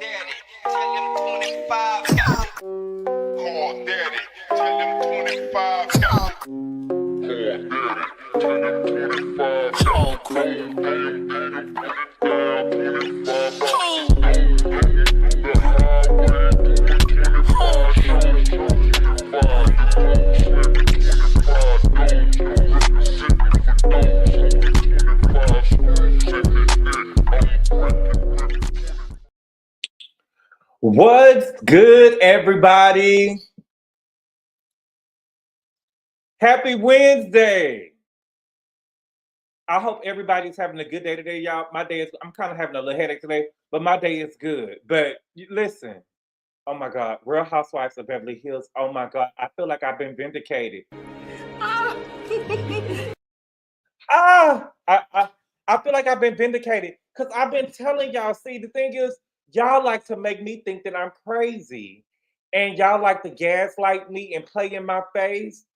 daddy, tell him 25 got it. Call daddy, tell him 25 got it. Call daddy, tell him 25 What's good, everybody? Happy Wednesday. I hope everybody's having a good day today, y'all. I'm kind of having a little headache today, but my day is good. But listen, oh my God, Real Housewives of Beverly Hills. Oh my God, I feel like I've been vindicated. I feel like I've been vindicated because I've been telling y'all, see, the thing is, y'all like to make me think that I'm crazy and y'all like to gaslight me and play in my face.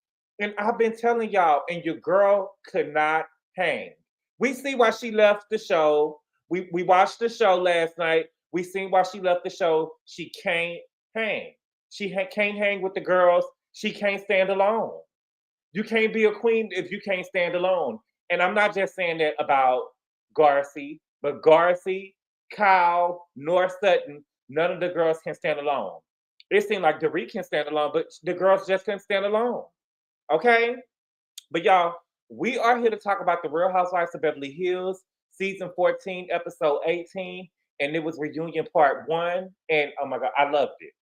And I've been telling y'all, and your girl could not hang. We see why she left the show. We watched the show last night. We seen why she left the show. She can't hang. She can't hang with the girls. She can't stand alone. You can't be a queen if you can't stand alone. And I'm not just saying that about Garcelle, but Garcelle, Kyle, nor Sutton, none of the girls can stand alone. It seemed like Dorit can stand alone, but the girls just couldn't stand alone. Okay? But y'all, we are here to talk about the Real Housewives of Beverly Hills, season 14, episode 18, and it was reunion part 1. And oh my God, I loved it.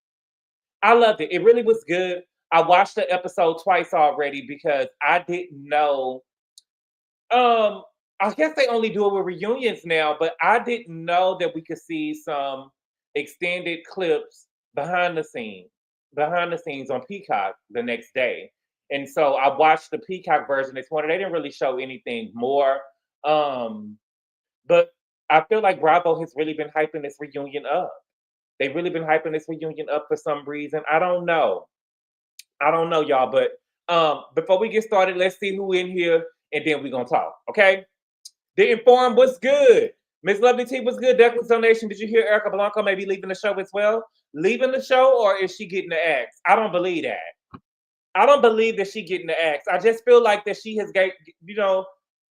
I loved it. It really was good. I watched the episode twice already because I didn't know. I guess they only do it with reunions now, but I didn't know that we could see some extended clips behind the scenes on Peacock the next day. And so I watched the Peacock version this morning. They didn't really show anything more. But I feel like Bravo has really been hyping this reunion up. They've really been hyping this reunion up for some reason. I don't know, y'all. But before we get started, let's see who in here, and then we're gonna talk. Okay? The Inform was good. Miss Lovely T was good. Declan's donation. Did you hear Erica Blanco maybe leaving the show as well? Leaving the show, or is she getting the axe? I don't believe that. I don't believe that she getting the axe. I just feel like that she has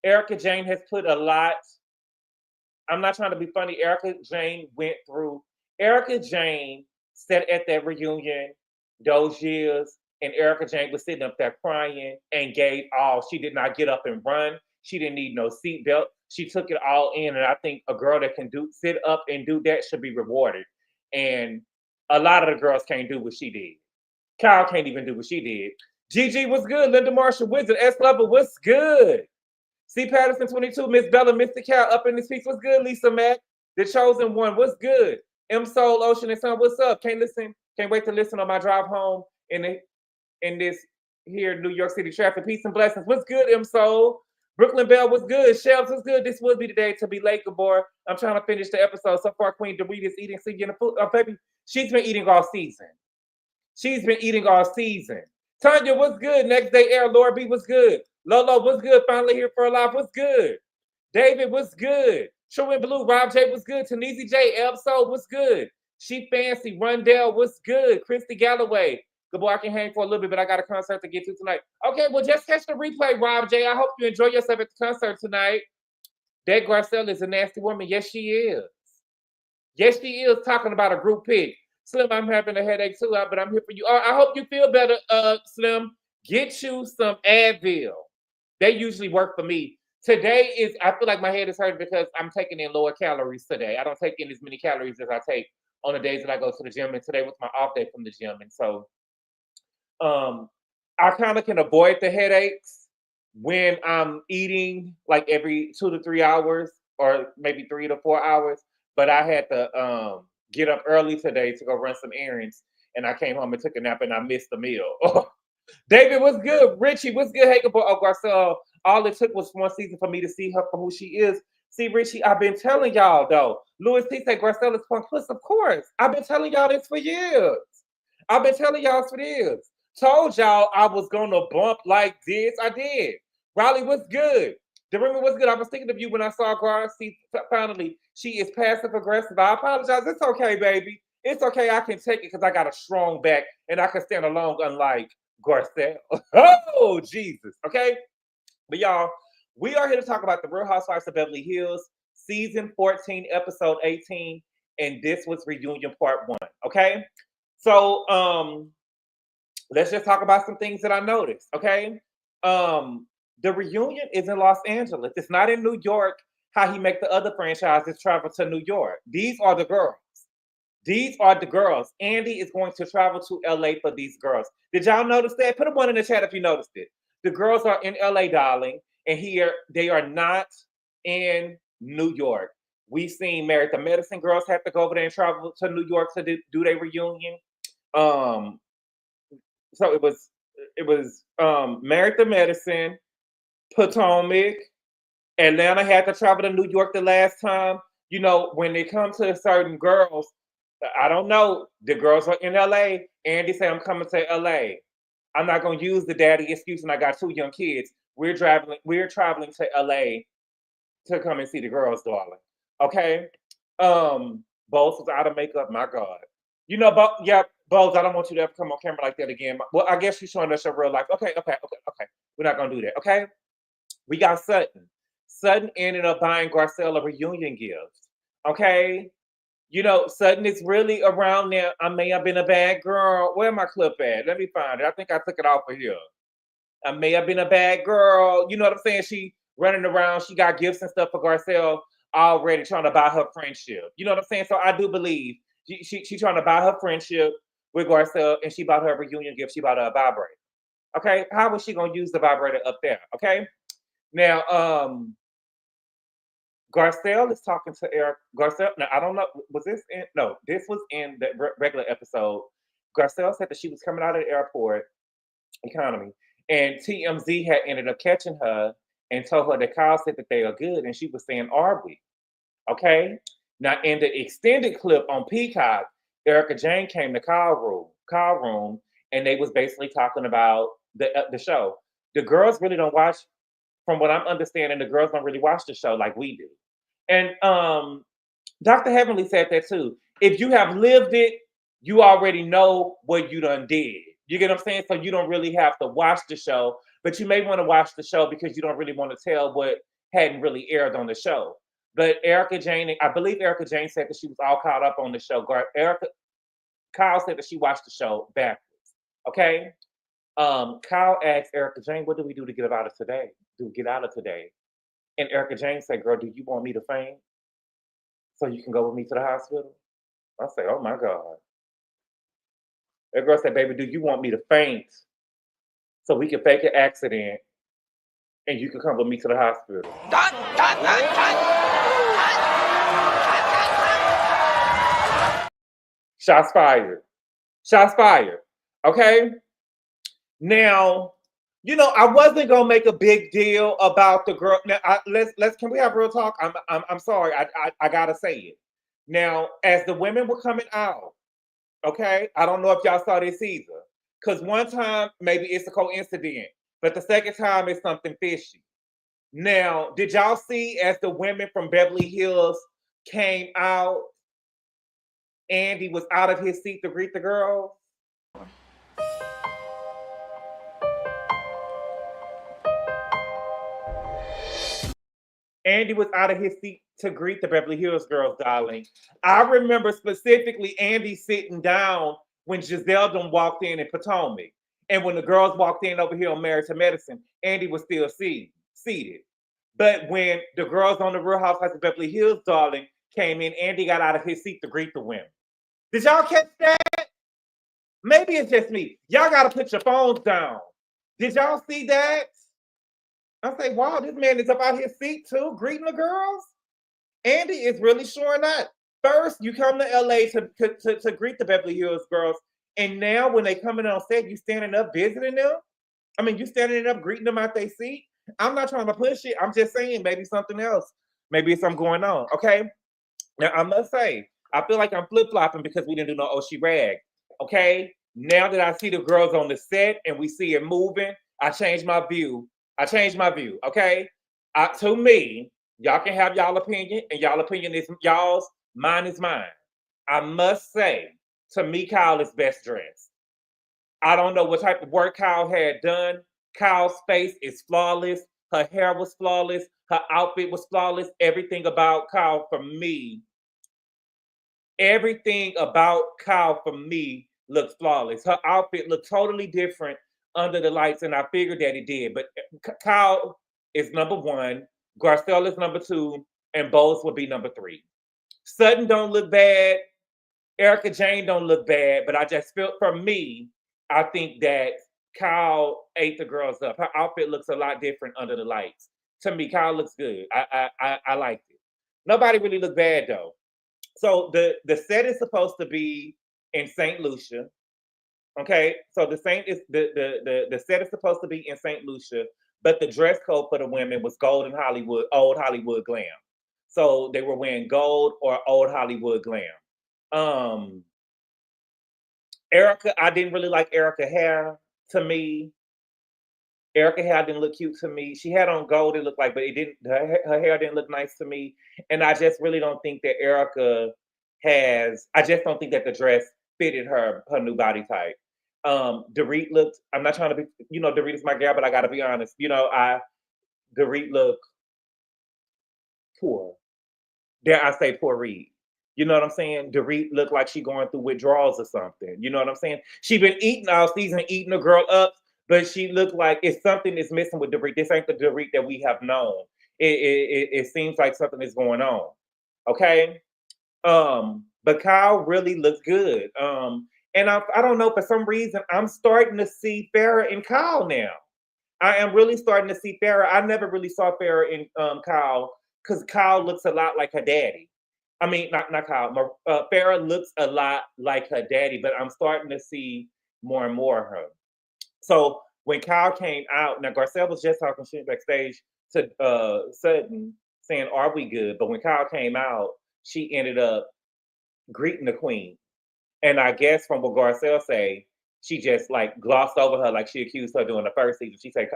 Erica Jane has put a lot. I'm not trying to be funny. Erica Jane sat at that reunion those years, and Erica Jane was sitting up there crying and gave all. She did not get up and run. She didn't need no seatbelt. She took it all in, and I think a girl that can sit up and do that should be rewarded. And a lot of the girls can't do what she did. Kyle can't even do what she did. Gigi was good. Linda Marshall Wizard. S. Lover was good. C. Patterson 22. Miss Bella, Mr. Cal up in this piece was good. Lisa Mack, The Chosen One was good. M. Soul, Ocean and Sun, what's up? Can't wait to listen on my drive home in this here New York City traffic. Peace and blessings. What's good, M. Soul? Brooklyn Bell was good. Shelves was good. This would be the day to be late, boy. I'm trying to finish the episode. So far, Queen Dorit is eating the food. Oh, baby, she's been eating all season. Tanya was good. Next day air. Laura B was good. Lolo was good. Finally here for a live was good. David was good. True and Blue. Rob J was good. Tanisi J. Soul was good. She Fancy. Rundell was good. Christy Galloway. Good boy, I can hang for a little bit, but I got a concert to get to tonight. Okay, well, just catch the replay, Rob J. I hope you enjoy yourself at the concert tonight. That Garcelle is a nasty woman. Yes, she is. Yes, she is, talking about a group pic. Slim, I'm having a headache too, but I'm here for you. I hope you feel better, Slim. Get you some Advil. They usually work for me. Today I feel like my head is hurting because I'm taking in lower calories today. I don't take in as many calories as I take on the days that I go to the gym, and today was my off day from the gym, and so I kind of can avoid the headaches when I'm eating like every 2 to 3 hours or maybe 3 to 4 hours. But I had to get up early today to go run some errands, and I came home and took a nap, and I missed the meal. David was good. Richie was good. Hey, boy. Oh, Garcelle. All it took was one season for me to see her for who she is. See, Richie, I've been telling y'all though. Louis T said Garcelle is punk puss. Of course, I've been telling y'all this for years. Told y'all I was gonna bump like this. I did. Riley was good. Doremi, what's good? I was thinking of you when I saw Garcelle. Finally, she is passive aggressive. I apologize. It's okay, baby. It's okay. I can take it because I got a strong back and I can stand alone, unlike Garcelle. Oh, Jesus. Okay. But y'all, we are here to talk about the Real Housewives of Beverly Hills, season 14, episode 18. And this was reunion part 1. Okay. So let's just talk about some things that I noticed. Okay. The reunion is in Los Angeles. It's not in New York, how he make the other franchises travel to New York. These are the girls. These are the girls. Andy is going to travel to LA for these girls. Did y'all notice that? Put a one in the chat if you noticed it. The girls are in LA, darling, and here they are not in New York. We've seen Married to Medicine girls have to go over there and travel to New York to do their reunion. So it was Married to Medicine, Potomac, Atlanta had to travel to New York the last time. You know, when it comes to certain girls, I don't know. The girls are in LA. Andy said, I'm coming to LA. I'm not gonna use the daddy excuse and I got 2 young kids. We're traveling to LA to come and see the girls, darling. Okay. Both was out of makeup, my God. You know, but yeah, Bose, I don't want you to ever come on camera like that again. Well, I guess you're showing us your real life. Okay. We're not gonna do that. Okay. We got Sutton. Sutton ended up buying Garcelle a reunion gift. Okay. You know, Sutton is really around there. I may have been a bad girl. Where my clip at? Let me find it. I think I took it off of here. I may have been a bad girl. You know what I'm saying? She running around. She got gifts and stuff for Garcelle already trying to buy her friendship. You know what I'm saying? So I do believe she trying to buy her friendship with Garcelle, and she bought her a reunion gift. She bought her a vibrator. Okay. How was she going to use the vibrator up there? Okay. Now, Garcelle is talking to Eric. Garcelle, now I don't know, was this in? No, this was in the regular episode. Garcelle said that she was coming out of the airport economy, and TMZ had ended up catching her and told her that Kyle said that they are good, and she was saying, "Are we?" Okay. Now, in the extended clip on Peacock, Erica Jane came to Kyle room, and they was basically talking about the show. The girls really don't watch. From what I'm understanding, the girls don't really watch the show like we do. And Dr. Heavenly said that too. If you have lived it, you already know what you done did. You get what I'm saying? So you don't really have to watch the show, but you may want to watch the show because you don't really want to tell what hadn't really aired on the show. But Erica Jane, I believe Erica Jane said that she was all caught up on the show. Kyle said that she watched the show backwards. Okay? Kyle asked Erica Jane, what do we do to get out of today? And Erica Jane said, girl, do you want me to faint so you can go with me to the hospital? I say, oh my God. That girl said, baby, do you want me to faint so we can fake an accident and you can come with me to the hospital? Shots fired. Shots fired. Okay? Now, you know, I wasn't gonna make a big deal about the girl. Now, let's can we have real talk? I'm sorry, I gotta say it. Now, as the women were coming out, okay, I don't know if y'all saw this either, because one time maybe it's a coincidence, but the second time it's something fishy. Now, did y'all see as the women from Beverly Hills came out, Andy was out of his seat to greet the girls? Andy was out of his seat to greet the Beverly Hills girls, darling. I remember specifically Andy sitting down when Giselle done walked in Potomac. And when the girls walked in over here on Married to Medicine, Andy was still seated. But when the girls on the Real Housewives of Beverly Hills, darling, came in, Andy got out of his seat to greet the women. Did y'all catch that? Maybe it's just me. Y'all got to put your phones down. Did y'all see that? I say, wow, this man is up out his seat too, greeting the girls. Andy is really showing up. First, you come to LA to greet the Beverly Hills girls, and now when they come in on set, you standing up visiting them. I mean, you standing up greeting them out their seat. I'm not trying to push it. I'm just saying maybe something else. Maybe it's something going on. Okay. Now I must say, I feel like I'm flip-flopping because we didn't do no Oshi Rag. Okay. Now that I see the girls on the set and we see it moving, I changed my view. Okay. To me, y'all can have y'all opinion, and y'all opinion is y'all's, mine is mine. I must say, to me, Kyle is best dressed. I don't know what type of work Kyle had done. Kyle's face is flawless. Her hair was flawless. Her outfit was flawless. Everything about Kyle for me, everything about Kyle for me looks flawless. Her outfit looked totally different under the lights, and I figured that it did. But Kyle is number one, Garcelle is number two, and Bose would be number three. Sutton don't look bad. Erica Jane don't look bad, but I just feel, for me, I think that Kyle ate the girls up. Her outfit looks a lot different under the lights. To me, Kyle looks good. I liked it. Nobody really looked bad though. So the set is supposed to be in St. Lucia. Okay, so the set is supposed to be in St. Lucia, but the dress code for the women was gold and Hollywood, old Hollywood glam. So they were wearing gold or old Hollywood glam. Erica, I didn't really like Erica hair. To me, Erica hair didn't look cute to me. She had on gold, it looked like, but it didn't. Her hair didn't look nice to me, and I just really don't think that Erica has. I just don't think that the dress fitted her new body type. Dorit looked. I'm not trying to be. Dorit is my gal, but I got to be honest. Dorit looked poor. Dare I say poor read? You know what I'm saying? Dorit looked like she going through withdrawals or something. You know what I'm saying? She been eating all season, eating the girl up, but she looked like it's something is missing with Dorit. This ain't the Dorit that we have known. It seems like something is going on. Okay. But Kyle really looks good. And I don't know, for some reason, I'm starting to see Farrah in Kyle now. I am really starting to see Farrah. I never really saw Farrah in Kyle, because Kyle looks a lot like her daddy. I mean, not Kyle. Farrah looks a lot like her daddy, but I'm starting to see more and more of her. So when Kyle came out, now Garcelle was just talking shit backstage to Sutton, saying, "Are we good?" But when Kyle came out, she ended up greeting the queen. And I guess from what Garcelle say, she just like glossed over her, like she accused her during the first season. She said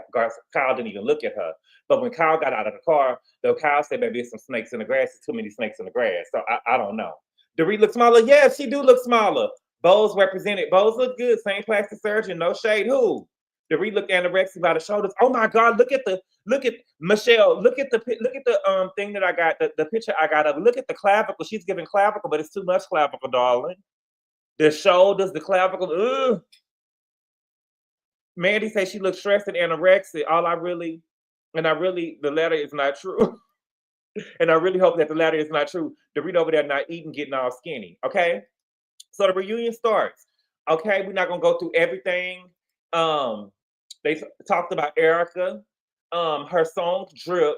Kyle didn't even look at her. But when Kyle got out of the car, though, Kyle said, "Baby, there's some snakes in the grass. There's too many snakes in the grass." So I don't know. Dorit look smaller? Yeah, she do look smaller. Bose represented. Bose look good. Same plastic surgeon, no shade. Who? Dorit looked anorexic by the shoulders. Oh my God! Look at Michelle. Look at the thing that I got. The picture I got of. Look at the clavicle. She's giving clavicle, but it's too much clavicle, darling. The shoulders, the clavicle. Ugh. Mandy says she looks stressed and anorexic. The latter is not true. And I really hope that the latter is not true. Dorit over there not eating, getting all skinny. Okay. So the reunion starts. Okay, we're not gonna go through everything. They talked about Erica. Her song "Drip"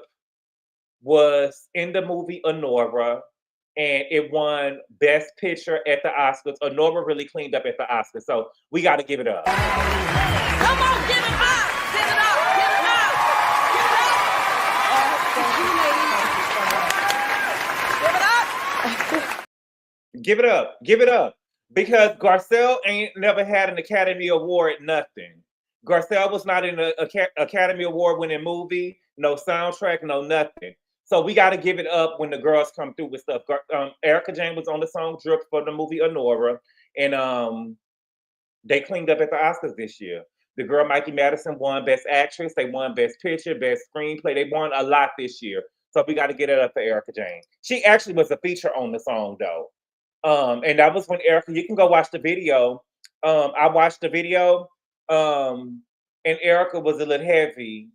was in the movie Honora, and it won Best Picture at the Oscars. Honora really cleaned up at the Oscars, so we got to give it up. Come on, give it up! Give it up! Give it up! Give it up! Give it up! Because Garcelle ain't never had an Academy Award, nothing. Garcelle was not in an Academy Award winning movie, no soundtrack, no nothing. So we got to give it up when the girls come through with stuff. Erica Jane was on the song "Drip" for the movie Honora, and they cleaned up at the Oscars this year. The girl Mikey Madison won Best Actress. They won Best Picture, Best Screenplay. They won a lot this year. So we got to get it up for Erica Jane. She actually was a feature on the song though. And that was when Erica, you can go watch the video. I watched the video, and Erica was a little heavy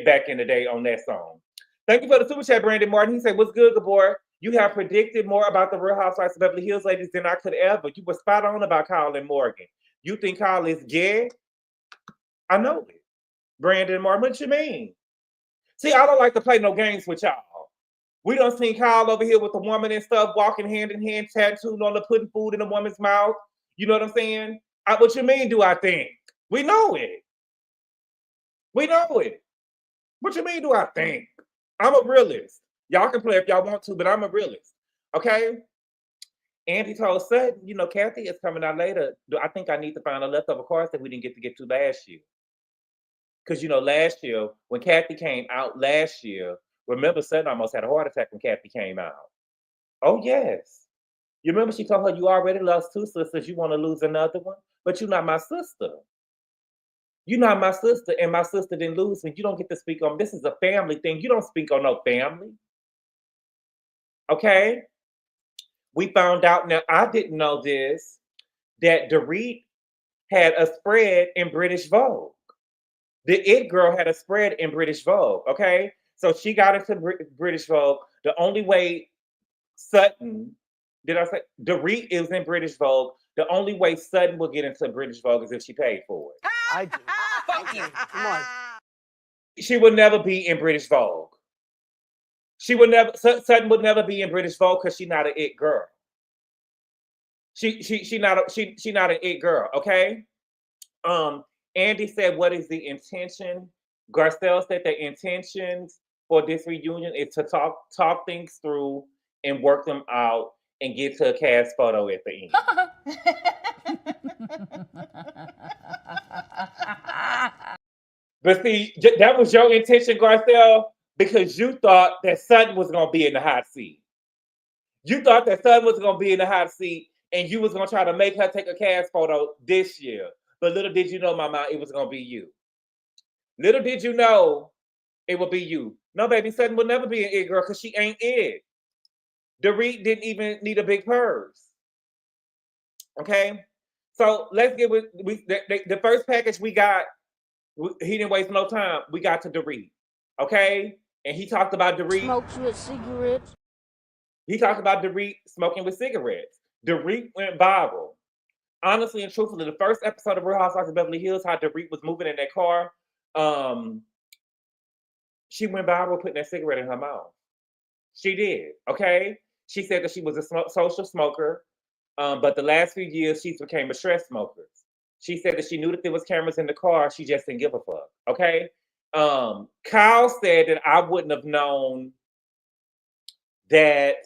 back in the day on that song. Thank you for the super chat, Brandon Martin. He said, "What's good, Gabor? You have predicted more about the Real Housewives of Beverly Hills ladies than I could ever. You were spot on about Kyle and Morgan. You think Kyle is gay? I know it. Brandon Martin, what you mean? See, I don't like to play no games with y'all. We done seen Kyle over here with the woman and stuff, walking hand in hand, tattooed on the putting food in a woman's mouth. You know what I'm saying? What you mean, do I think? We know it. We know it. What you mean, do I think? I'm a realist. Y'all can play if y'all want to, but I'm a realist. Okay? Andy told Sutton, Kathy is coming out later. I think I need to find a leftover cards that we didn't get to last year. Because last year when Kathy came out last year, remember Sutton almost had a heart attack when Kathy came out. Oh yes. You remember she told her, you already lost 2 sisters, you want to lose another one? But you're not my sister. You're not my sister, and my sister didn't lose me. You don't get to speak on this is a family thing. You don't speak on no family. Okay? We found out now, I didn't know this, that Dorit had a spread in British Vogue. The It Girl had a spread in British Vogue, okay? So she got into British Vogue. The only way Sutton, did I say Dorit is in British Vogue? The only way Sutton will get into British Vogue is if she paid for it. I do. Fuck you. Come on. She would never be in British Vogue. Sutton would never be in British Vogue because she's not an It Girl. She not an It Girl, okay? Andy said, what is the intention? Garcelle said the intentions for this reunion is to talk things through and work them out and get to a cast photo at the end. But see, that was your intention, Garcelle, because you thought that Sutton was going to be in the hot seat. You thought that Sutton was going to be in the hot seat and you was going to try to make her take a cast photo this year. But little did you know, Mama, it was going to be you. Little did you know it would be you. No, baby, Sutton will never be an It Girl because she ain't it. Dorit didn't even need a big purse. Okay? So let's get with the first package we got. He didn't waste no time. We got to Dorit. Okay? And he talked about Dorit. Smokes with cigarettes. He talked about Dorit smoking with cigarettes. Dorit went viral. Honestly and truthfully, the first episode of Real Housewives of Beverly Hills, how Dorit was moving in that car, she went viral putting that cigarette in her mouth. She did, okay? She said that she was a social smoker, but the last few years, she became a stress smoker. She said that she knew that there was cameras in the car, she just didn't give a fuck, okay? Kyle said that I wouldn't have known that,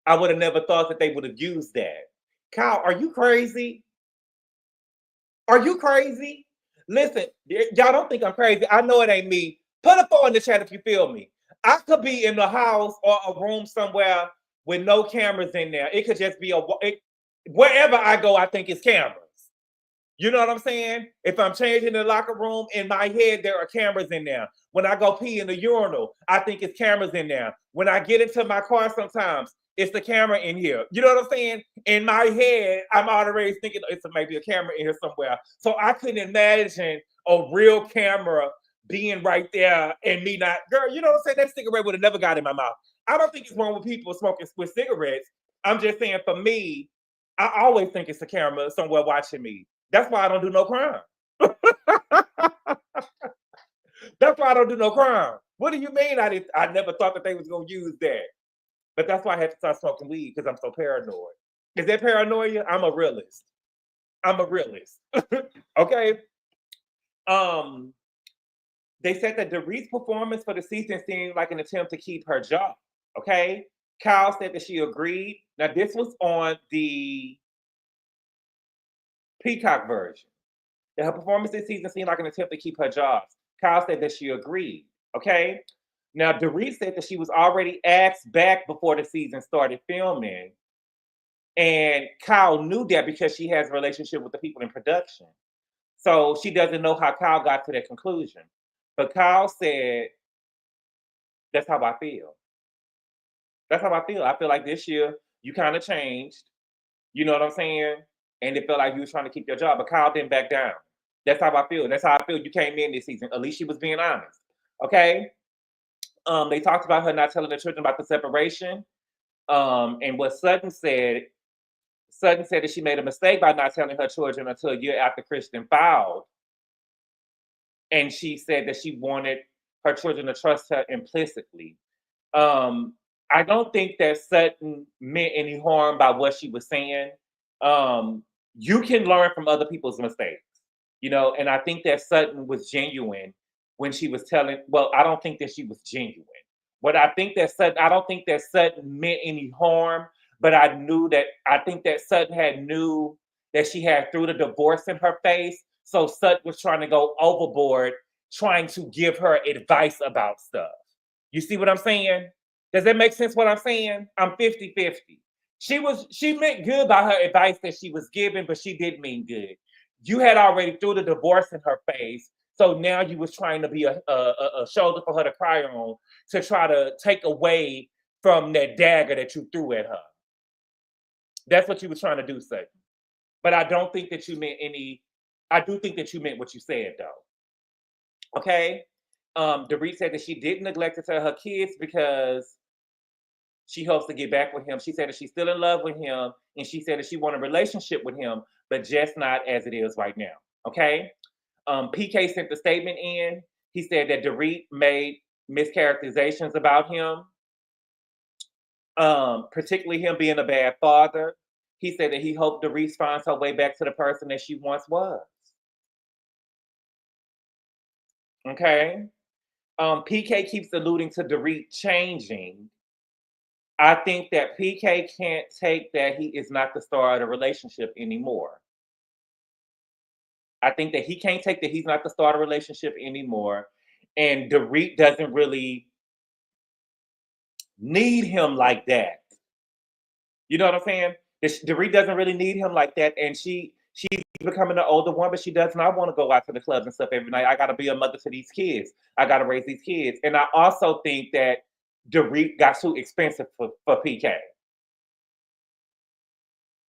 I would have never thought that they would have used that. Kyle, are you crazy? Are you crazy? Listen, y'all don't think I'm crazy. I know it ain't me. Put a 4 in the chat if you feel me. I could be in the house or a room somewhere with no cameras in there. It could just be wherever I go, I think it's cameras. You know what I'm saying? If I'm changing the locker room, in my head, there are cameras in there. When I go pee in the urinal, I think it's cameras in there. When I get into my car sometimes, it's the camera in here. You know what I'm saying? In my head, I'm already thinking it's maybe a camera in here somewhere. So I couldn't imagine a real camera being right there and me not, girl, you know what I'm saying? That cigarette would have never got in my mouth. I don't think it's wrong with people smoking with cigarettes. I'm just saying for me, I always think it's a camera somewhere watching me. That's why I don't do no crime. That's why I don't do no crime. What do you mean I never thought that they was going to use that? But that's why I had to start smoking weed because I'm so paranoid. Is that paranoia? I'm a realist. I'm a realist. Okay? They said that Dorit's performance for the season seemed like an attempt to keep her job. Okay? Kyle said that she agreed. Now, this was on the Peacock version. That her performance this season seemed like an attempt to keep her job. Kyle said that she agreed. Okay? Now, Dorit said that she was already asked back before the season started filming. And Kyle knew that because she has a relationship with the people in production. So she doesn't know how Kyle got to that conclusion. But Kyle said, that's how I feel. That's how I feel. I feel like this year you kind of changed. You know what I'm saying? And it felt like you was trying to keep your job. But Kyle didn't back down. That's how I feel. That's how I feel you came in this season. At least she was being honest. Okay? They talked about her not telling the children about the separation. And what Sutton said that she made a mistake by not telling her children until a year after Kristen filed. And she said that she wanted her children to trust her implicitly. I don't think that Sutton meant any harm by what she was saying. You can learn from other people's mistakes, you know, and I think that Sutton was genuine when she was telling, well, I don't think that she was genuine. But I don't think that Sutton meant any harm, but I think that Sutton knew that she had threw the divorce in her face. So Sutton was trying to go overboard trying to give her advice about stuff. You see what I'm saying? Does that make sense what I'm saying? I'm 50-50. She meant good by her advice that she was giving, but she didn't mean good. You had already threw the divorce in her face, so now you was trying to be a shoulder for her to cry on to try to take away from that dagger that you threw at her. That's what you was trying to do, Satan. But I don't think that you meant any. I do think that you meant what you said, though. Okay. Dorit said that she didn't neglect to tell her kids because she hopes to get back with him. She said that she's still in love with him, and she said that she wants a relationship with him, but just not as it is right now. Okay. PK sent the statement in. He said that Dorit made mischaracterizations about him, particularly him being a bad father. He said that he hoped Dorit finds her way back to the person that she once was. Okay. PK keeps alluding to Dorit changing. I think that PK can't take that he is not the star of the relationship anymore. I think that he can't take that he's not the star of the relationship anymore. And Dorit doesn't really need him like that. You know what I'm saying? Dorit doesn't really need him like that. And she's becoming an older woman. She does not want to go out to the clubs and stuff every night. I got to be a mother to these kids. I got to raise these kids. And I also think that Dorit got too expensive for PK.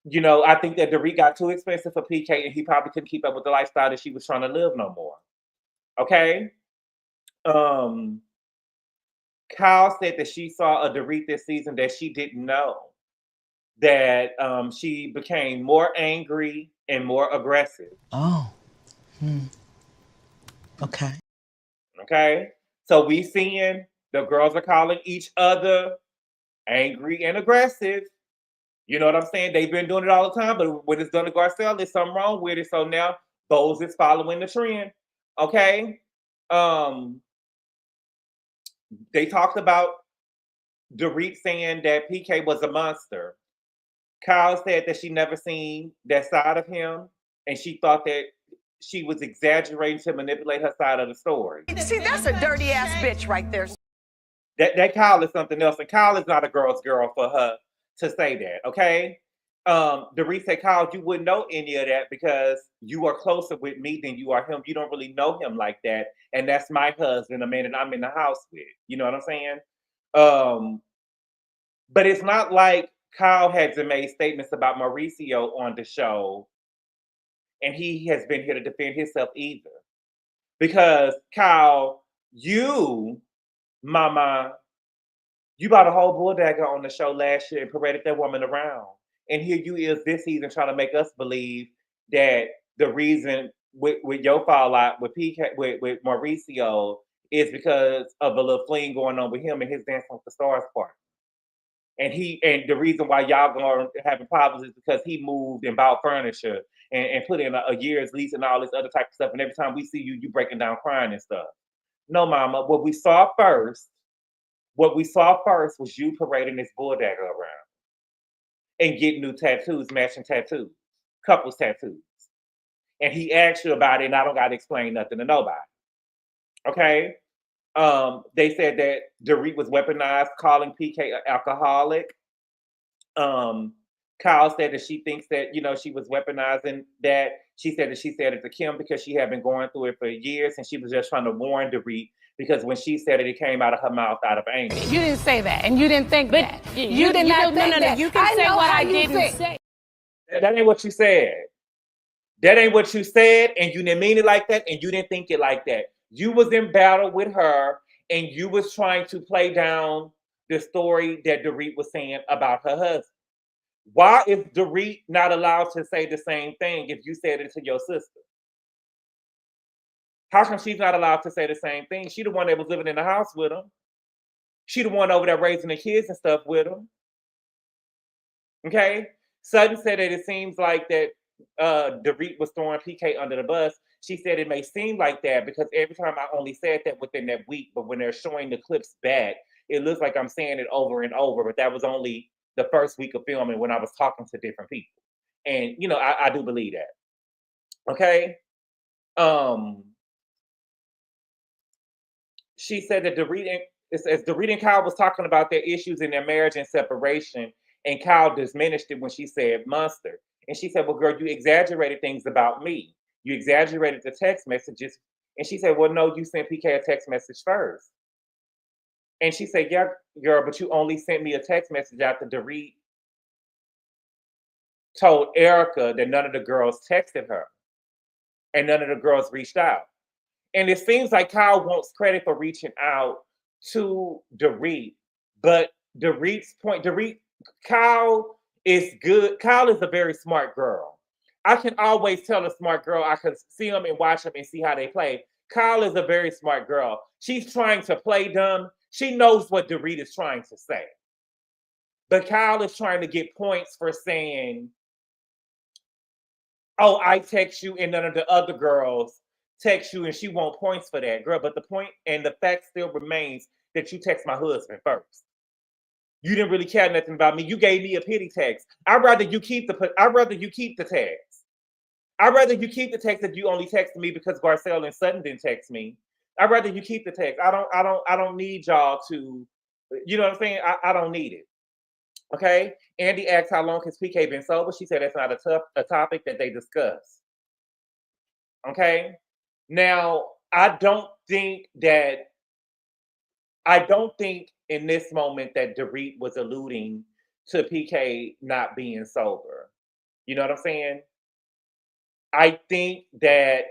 You know, I think that Dorit got too expensive for PK, and he probably couldn't keep up with the lifestyle that she was trying to live no more. Okay. Kyle said that she saw a Dorit this season that she didn't know. That she became more angry and more aggressive. Oh. Okay. Okay. So we seeing the girls are calling each other angry and aggressive. You know what I'm saying? They've been doing it all the time, but when it's done to Garcelle, there's something wrong with it. So now Boz is following the trend. Okay. They talked about Dorit saying that PK was a monster. Kyle said that she never seen that side of him, and she thought that she was exaggerating to manipulate her side of the story. See, that's a dirty ass bitch right there. That Kyle is something else, and Kyle is not a girl's girl for her to say that, okay? Dorit said, Kyle, you wouldn't know any of that because you are closer with me than you are him. You don't really know him like that, and that's my husband, a man that I'm in the house with. You know what I'm saying? But it's not like Kyle hasn't made statements about Mauricio on the show, and he has been here to defend himself either. Because Kyle, you, mama, you bought a whole bull dagger on the show last year and paraded that woman around. And here you is this season trying to make us believe that the reason with your fallout with PK with Mauricio is because of a little fling going on with him and his Dance with the Stars part. And the reason why y'all going having problems is because he moved and bought furniture and put in a year's lease and all this other type of stuff. And every time we see you, you breaking down crying and stuff. No, mama. What we saw first was you parading this bull dagger around and getting new tattoos, matching tattoos, couples tattoos. And he asked you about it, and I don't got to explain nothing to nobody. Okay? They said that Dorit was weaponized, calling PK an alcoholic. Kyle said that she thinks that, she was weaponizing that. She said that she said it to Kim because she had been going through it for years, and she was just trying to warn Dorit because when she said it, it came out of her mouth out of anger. You didn't say that, and you didn't think that. You did not think that. You can say what I didn't say. That ain't what you said. That ain't what you said, and you didn't mean it like that, and you didn't think it like that. You was in battle with her, and you was trying to play down the story that Dorit was saying about her husband. Why is Dorit not allowed to say the same thing if you said it to your sister? How come she's not allowed to say the same thing? She the one that was living in the house with him. She the one over there raising the kids and stuff with him. Okay? Sutton said that it seems like that Dorit was throwing PK under the bus. She said it may seem like that because every time I only said that within that week, but when they're showing the clips back, it looks like I'm saying it over and over, but that was only the first week of filming when I was talking to different people. And, I do believe that. Okay? she said that as Dorit and Kyle was talking about their issues in their marriage and separation, and Kyle diminished it when she said monster. And she said, well, girl, you exaggerated things about me. You exaggerated the text messages. And she said, well, no, you sent PK a text message first. And she said, yeah, girl, but you only sent me a text message after Dorit told Erica that none of the girls texted her and none of the girls reached out. And it seems like Kyle wants credit for reaching out to Dorit, but Kyle is good. Kyle is a very smart girl. I can always tell a smart girl. I can see them and watch them and see how they play. Kyle is a very smart girl. She's trying to play dumb. She knows what Dorit is trying to say. But Kyle is trying to get points for saying, oh, I text you and none of the other girls text you, and she want points for that, girl. But the point and the fact still remains that you text my husband first. You didn't really care nothing about me. You gave me a pity text. I'd rather you keep the text. I'd rather you keep the text that you only texted me because Garcelle and Sutton didn't text me. I'd rather you keep the text. I don't need y'all to, you know what I'm saying? I don't need it. Okay. Andy asked how long has PK been sober. She said that's not a topic that they discuss. Okay. Now, I don't think in this moment that Dorit was alluding to PK not being sober. You know what I'm saying? I think that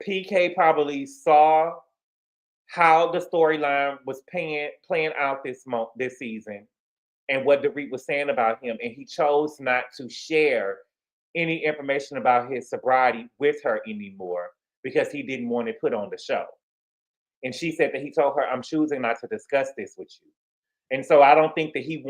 PK probably saw how the storyline was playing out this season and what Dorit was saying about him, and he chose not to share any information about his sobriety with her anymore because he didn't want it put on the show. And she said that he told her, I'm choosing not to discuss this with you. And so I don't think that he don't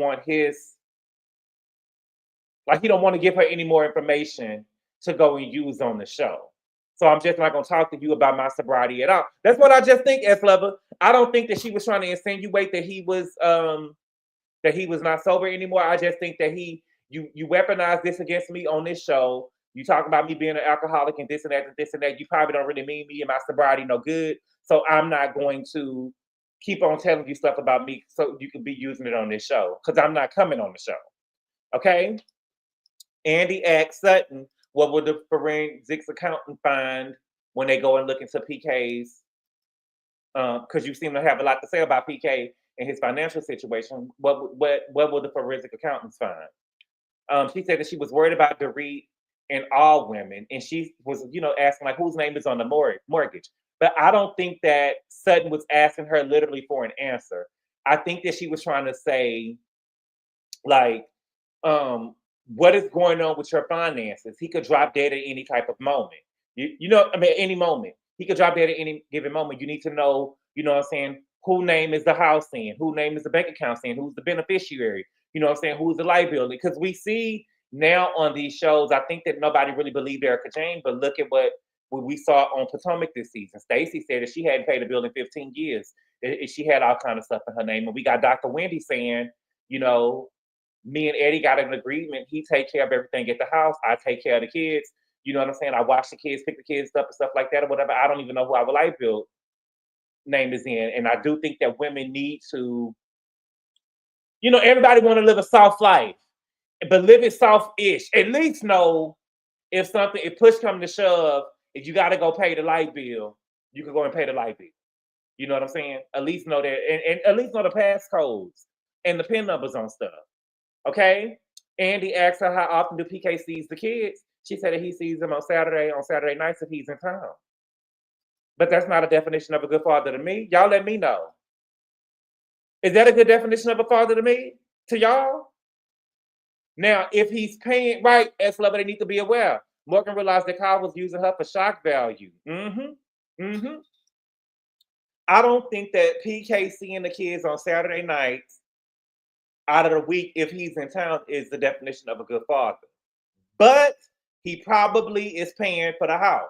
want to give her any more information to go and use on the show. So I'm just not going to talk to you about my sobriety at all. That's what I just think, S-Lover. I don't think that she was trying to insinuate that he was not sober anymore. I just think that you weaponize this against me on this show. You talk about me being an alcoholic and this and that and this and that. You probably don't really mean me and my sobriety no good. So I'm not going to keep on telling you stuff about me so you can be using it on this show because I'm not coming on the show. Okay? Andy asked Sutton, what will the forensics accountant find when they go and look into PK's? Because you seem to have a lot to say about PK and his financial situation. What will the forensic accountants find? She said that she was worried about Dorit and all women, and she was, asking like whose name is on the mortgage. But I don't think that Sutton was asking her literally for an answer. I think that she was trying to say, like, what is going on with your finances? He could drop dead at any type of moment. Any moment. He could drop dead at any given moment. You need to know, what I'm saying, who name is the house in, who name is the bank account in, who's the beneficiary, who's the liability. Because we see now on these shows, I think that nobody really believed Erica Jane, but look at what we saw on Potomac this season. Stacey said that she hadn't paid a bill in 15 years. She had all kind of stuff in her name. And we got Dr. Wendy saying, me and Eddie got an agreement. He take care of everything at the house. I take care of the kids. You know what I'm saying? I watch the kids, pick the kids up and stuff like that or whatever. I don't even know who our life bill name is in. And I do think that women need to, everybody want to live a soft life, but live it soft-ish. At least know if push comes to shove, if you got to go pay the light bill, you can go and pay the light bill. You know what I'm saying? At least know that, and at least know the passcodes and the PIN numbers on stuff. Okay? Andy asked her how often do PK sees the kids. She said that he sees them on Saturday nights if he's in town. But that's not a definition of a good father to me. Y'all let me know. Is that a good definition of a father to me? To y'all? Now, if he's paying, right, S-Lover, they need to be aware. Morgan realized that Kyle was using her for shock value. I don't think that PK seeing the kids on Saturday nights out of the week, if he's in town, is the definition of a good father. But he probably is paying for the house.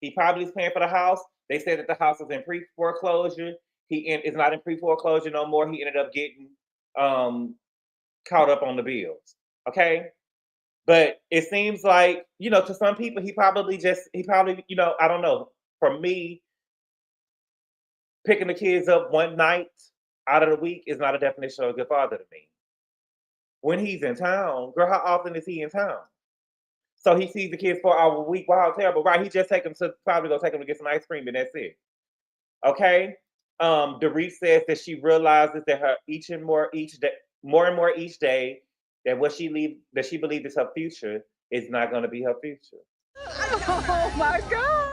They said that the house is in pre-foreclosure. He is not in pre-foreclosure no more. He ended up getting caught up on the bills. Okay? But it seems like, to some people, he probably, I don't know. For me, picking the kids up one night out of the week is not a definition of a good father to me. When he's in town, girl, how often is he in town? So he sees the kids 4 hours a week. Wow, terrible, right? He just take them to probably go take them to get some ice cream, and that's it. Okay. Dorit says that she realizes that her more and more each day, that that she believes is her future is not going to be her future. Oh my God.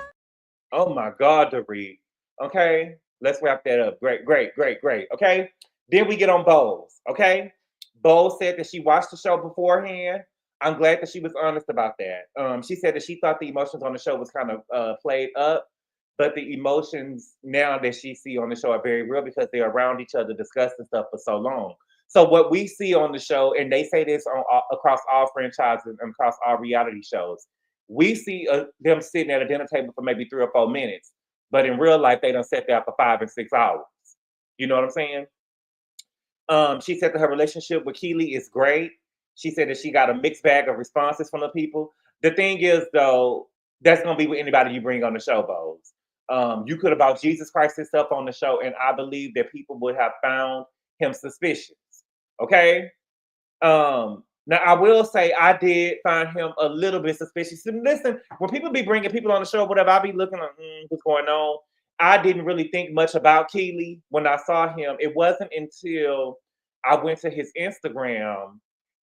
Oh my God, Dorit. Okay, let's wrap that up. Great, great, great, great. Okay, then we get on Bowles. Okay, Bowles said that she watched the show beforehand. I'm glad that she was honest about that. She said that she thought the emotions on the show was kind of played up, but the emotions now that she see on the show are very real because they're around each other discussing stuff for so long. So what we see on the show, and they say this on across all franchises and across all reality shows, we see them sitting at a dinner table for maybe 3 or 4 minutes, but in real life they don't sit there for 5 and 6 hours. You know what I'm saying? She said that her relationship with Keely is great. She said that she got a mixed bag of responses from the people. The thing is, though, that's gonna be with anybody you bring on the show, Bose. You could have brought Jesus Christ himself on the show, and I believe that people would have found him suspicious. Okay. Now I will say I did find him a little bit suspicious. And listen, when people be bringing people on the show, whatever, I be looking like, what's going on? I didn't really think much about Keely when I saw him. It wasn't until I went to his Instagram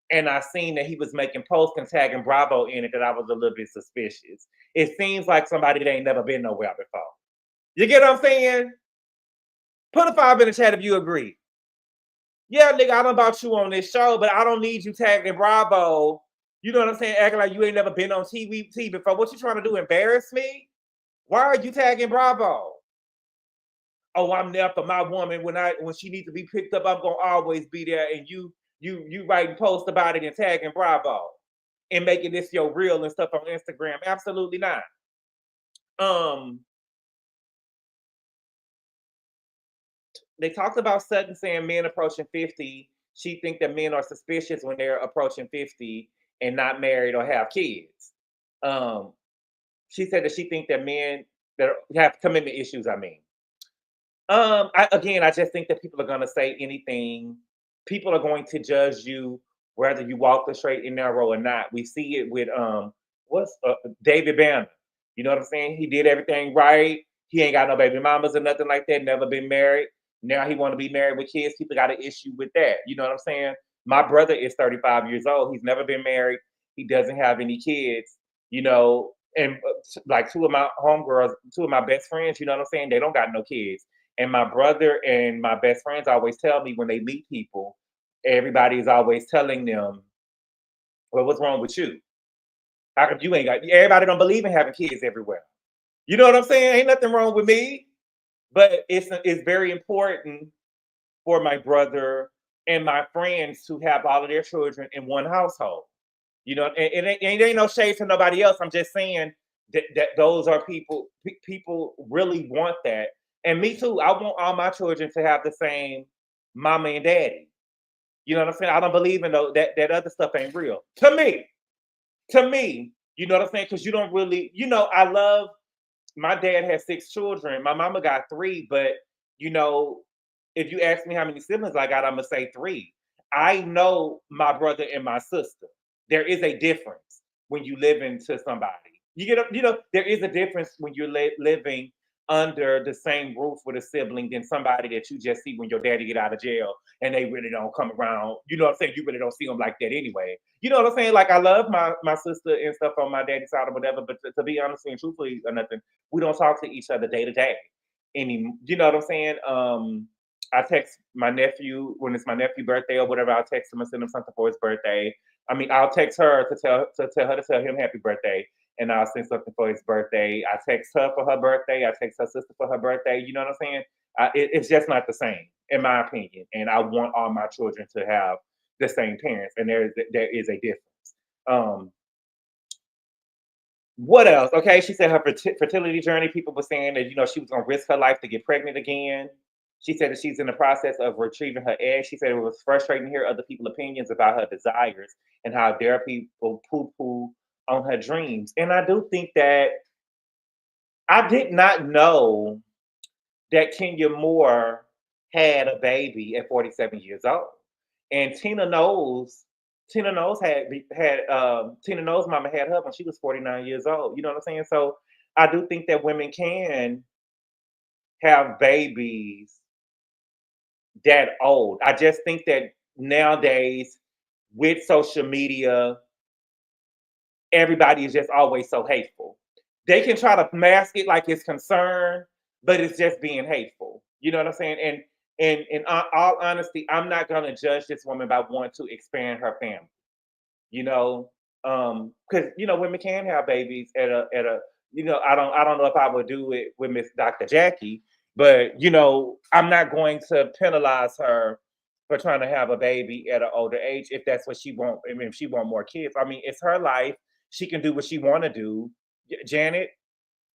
and I seen that he was making posts and tagging Bravo in it that I was a little bit suspicious. It seems like somebody that ain't never been nowhere before. You get what I'm saying? Put a 5 in the chat if you agree. Yeah, nigga, I don't about you on this show, but I don't need you tagging Bravo. You know what I'm saying? Acting like you ain't never been on TV before. What you trying to do? Embarrass me? Why are you tagging Bravo? Oh, I'm there for my woman when she needs to be picked up. I'm gonna always be there. And you writing posts about it and tagging Bravo and making this your reel and stuff on Instagram. Absolutely not. They talked about Sutton saying men approaching 50. She think that men are suspicious when they're approaching 50 and not married or have kids. Um, she said that she think that men that have commitment issues, I mean. I just think that people are gonna say anything. People are going to judge you whether you walk the straight and narrow or not. We see it with what's David Banner. You know what I'm saying? He did everything right. He ain't got no baby mamas or nothing like that. Never been married. Now he want to be married with kids. People got an issue with that. You know what I'm saying? My brother is 35 years old. He's never been married. He doesn't have any kids. You know, and like two of my homegirls, two of my best friends. You know what I'm saying? They don't got no kids. And my brother and my best friends always tell me when they meet people, everybody is always telling them, well, what's wrong with you? How come you ain't got, everybody don't believe in having kids everywhere. You know what I'm saying? Ain't nothing wrong with me. But it's very important for my brother and my friends to have all of their children in one household. You know, and it ain't no shade to nobody else. I'm just saying that those are people really want that. And me too. I want all my children to have the same mama and daddy. You know what I'm saying? I don't believe in that other stuff ain't real. To me. To me. You know what I'm saying? Because you don't really, I love my dad has 6 children. My mama got 3, but you know, if you ask me how many siblings I got, I'm gonna say 3. I know my brother and my sister. There is a difference when you live into somebody. There is a difference when you're living under the same roof with a sibling than somebody that you just see when your daddy get out of jail and they really don't come around. You know what I'm saying? You really don't see them like that anyway. You know what I'm saying? Like I love my sister and stuff on my daddy's side or whatever, but to be honest and truthfully or nothing, we don't talk to each other day to day anymore. You know what I'm saying? I text my nephew when it's my nephew's birthday or whatever. I'll text him and send him something for his birthday. I mean, I'll text her to tell him happy birthday, and I'll send something for his birthday. I text her for her birthday. I text her sister for her birthday. You know what I'm saying? It's just not the same, in my opinion. And I want all my children to have the same parents, and there is a difference. What else? Okay, she said her fertility journey. People were saying that she was gonna risk her life to get pregnant again. She said that she's in the process of retrieving her eggs. She said it was frustrating to hear other people's opinions about her desires and how dare people poo-poo on her dreams. And I do think that I did not know that Kenya Moore had a baby at 47 years old. And Tina Knowles Tina Knowles' mama had her when she was 49 years old. You know what I'm saying? So I do think that women can have babies that old. I just think that nowadays with social media, everybody is just always so hateful. They can try to mask it like it's concern, but it's just being hateful. You know what I'm saying? And in all honesty, I'm not gonna judge this woman by wanting to expand her family. You know, because women can have babies at a I don't know if I would do it with Miss Dr. Jackie, but I'm not going to penalize her for trying to have a baby at an older age if that's what she want. I mean, if she want more kids, I mean, it's her life. She can do what she want to do. Janet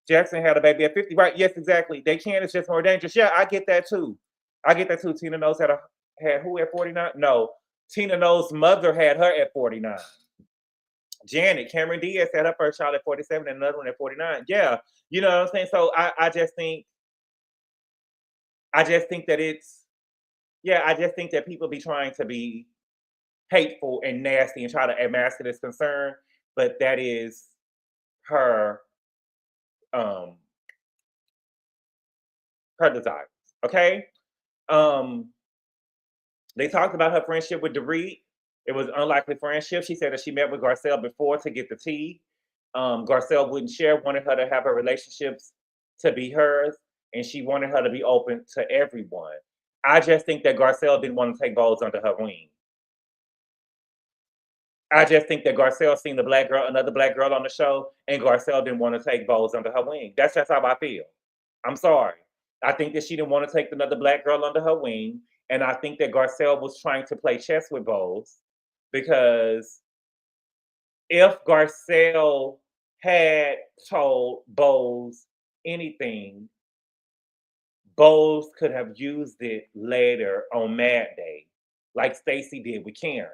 Jackson had a baby at 50, right? Yes, exactly. They can. It's just more dangerous. Yeah, I get that too. I get that too. Tina Knowles had who at 49? No, Tina Knowles' mother had her at 49. Janet Cameron Diaz had her first child at 47 and another one at 49. Yeah, you know what I'm saying. So I just think that I just think that people be trying to be hateful and nasty and try to mask it as concern, but that is her um her desires. Okay. Um they talked about her friendship with Dorit. It was an unlikely friendship. She said that she met with Garcelle before to get the tea. Garcelle wouldn't share, wanted her to have her relationships to be hers, and she wanted her to be open to everyone. I just think that Garcelle didn't want to take Bose under her wing. I just think that Garcelle seen another black girl on the show, and Garcelle didn't want to take Bose under her wing. That's just how I feel. I'm sorry. I think that she didn't want to take another black girl under her wing, and I think that Garcelle was trying to play chess with Bose because if Garcelle had told Bose anything, Bose could have used it later on Mad Day, like Stacey did with Karen,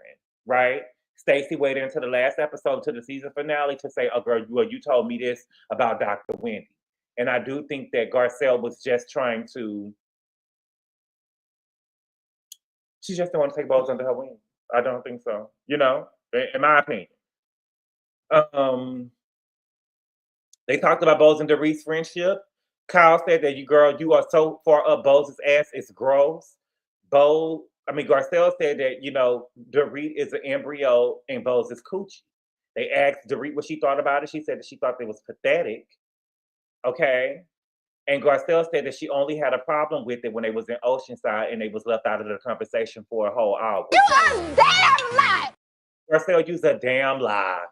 right? Stacey waited until the last episode, to the season finale, to say, "Oh, girl, you told me this about Dr. Wendy." And I do think that Garcelle was just trying to. She just didn't want to take Bose under her wing. I don't think so. In my opinion. They talked about Bose and Dorit's friendship. Kyle said that you are so far up Bose's ass, it's gross. Garcelle said that, Dorit is an embryo and Bose is coochie. They asked Dorit what she thought about it. She said that she thought it was pathetic. Okay. And Garcelle said that she only had a problem with it when they was in Oceanside and they was left out of the conversation for a whole hour. You a damn lie! Garcelle, you's a damn lie.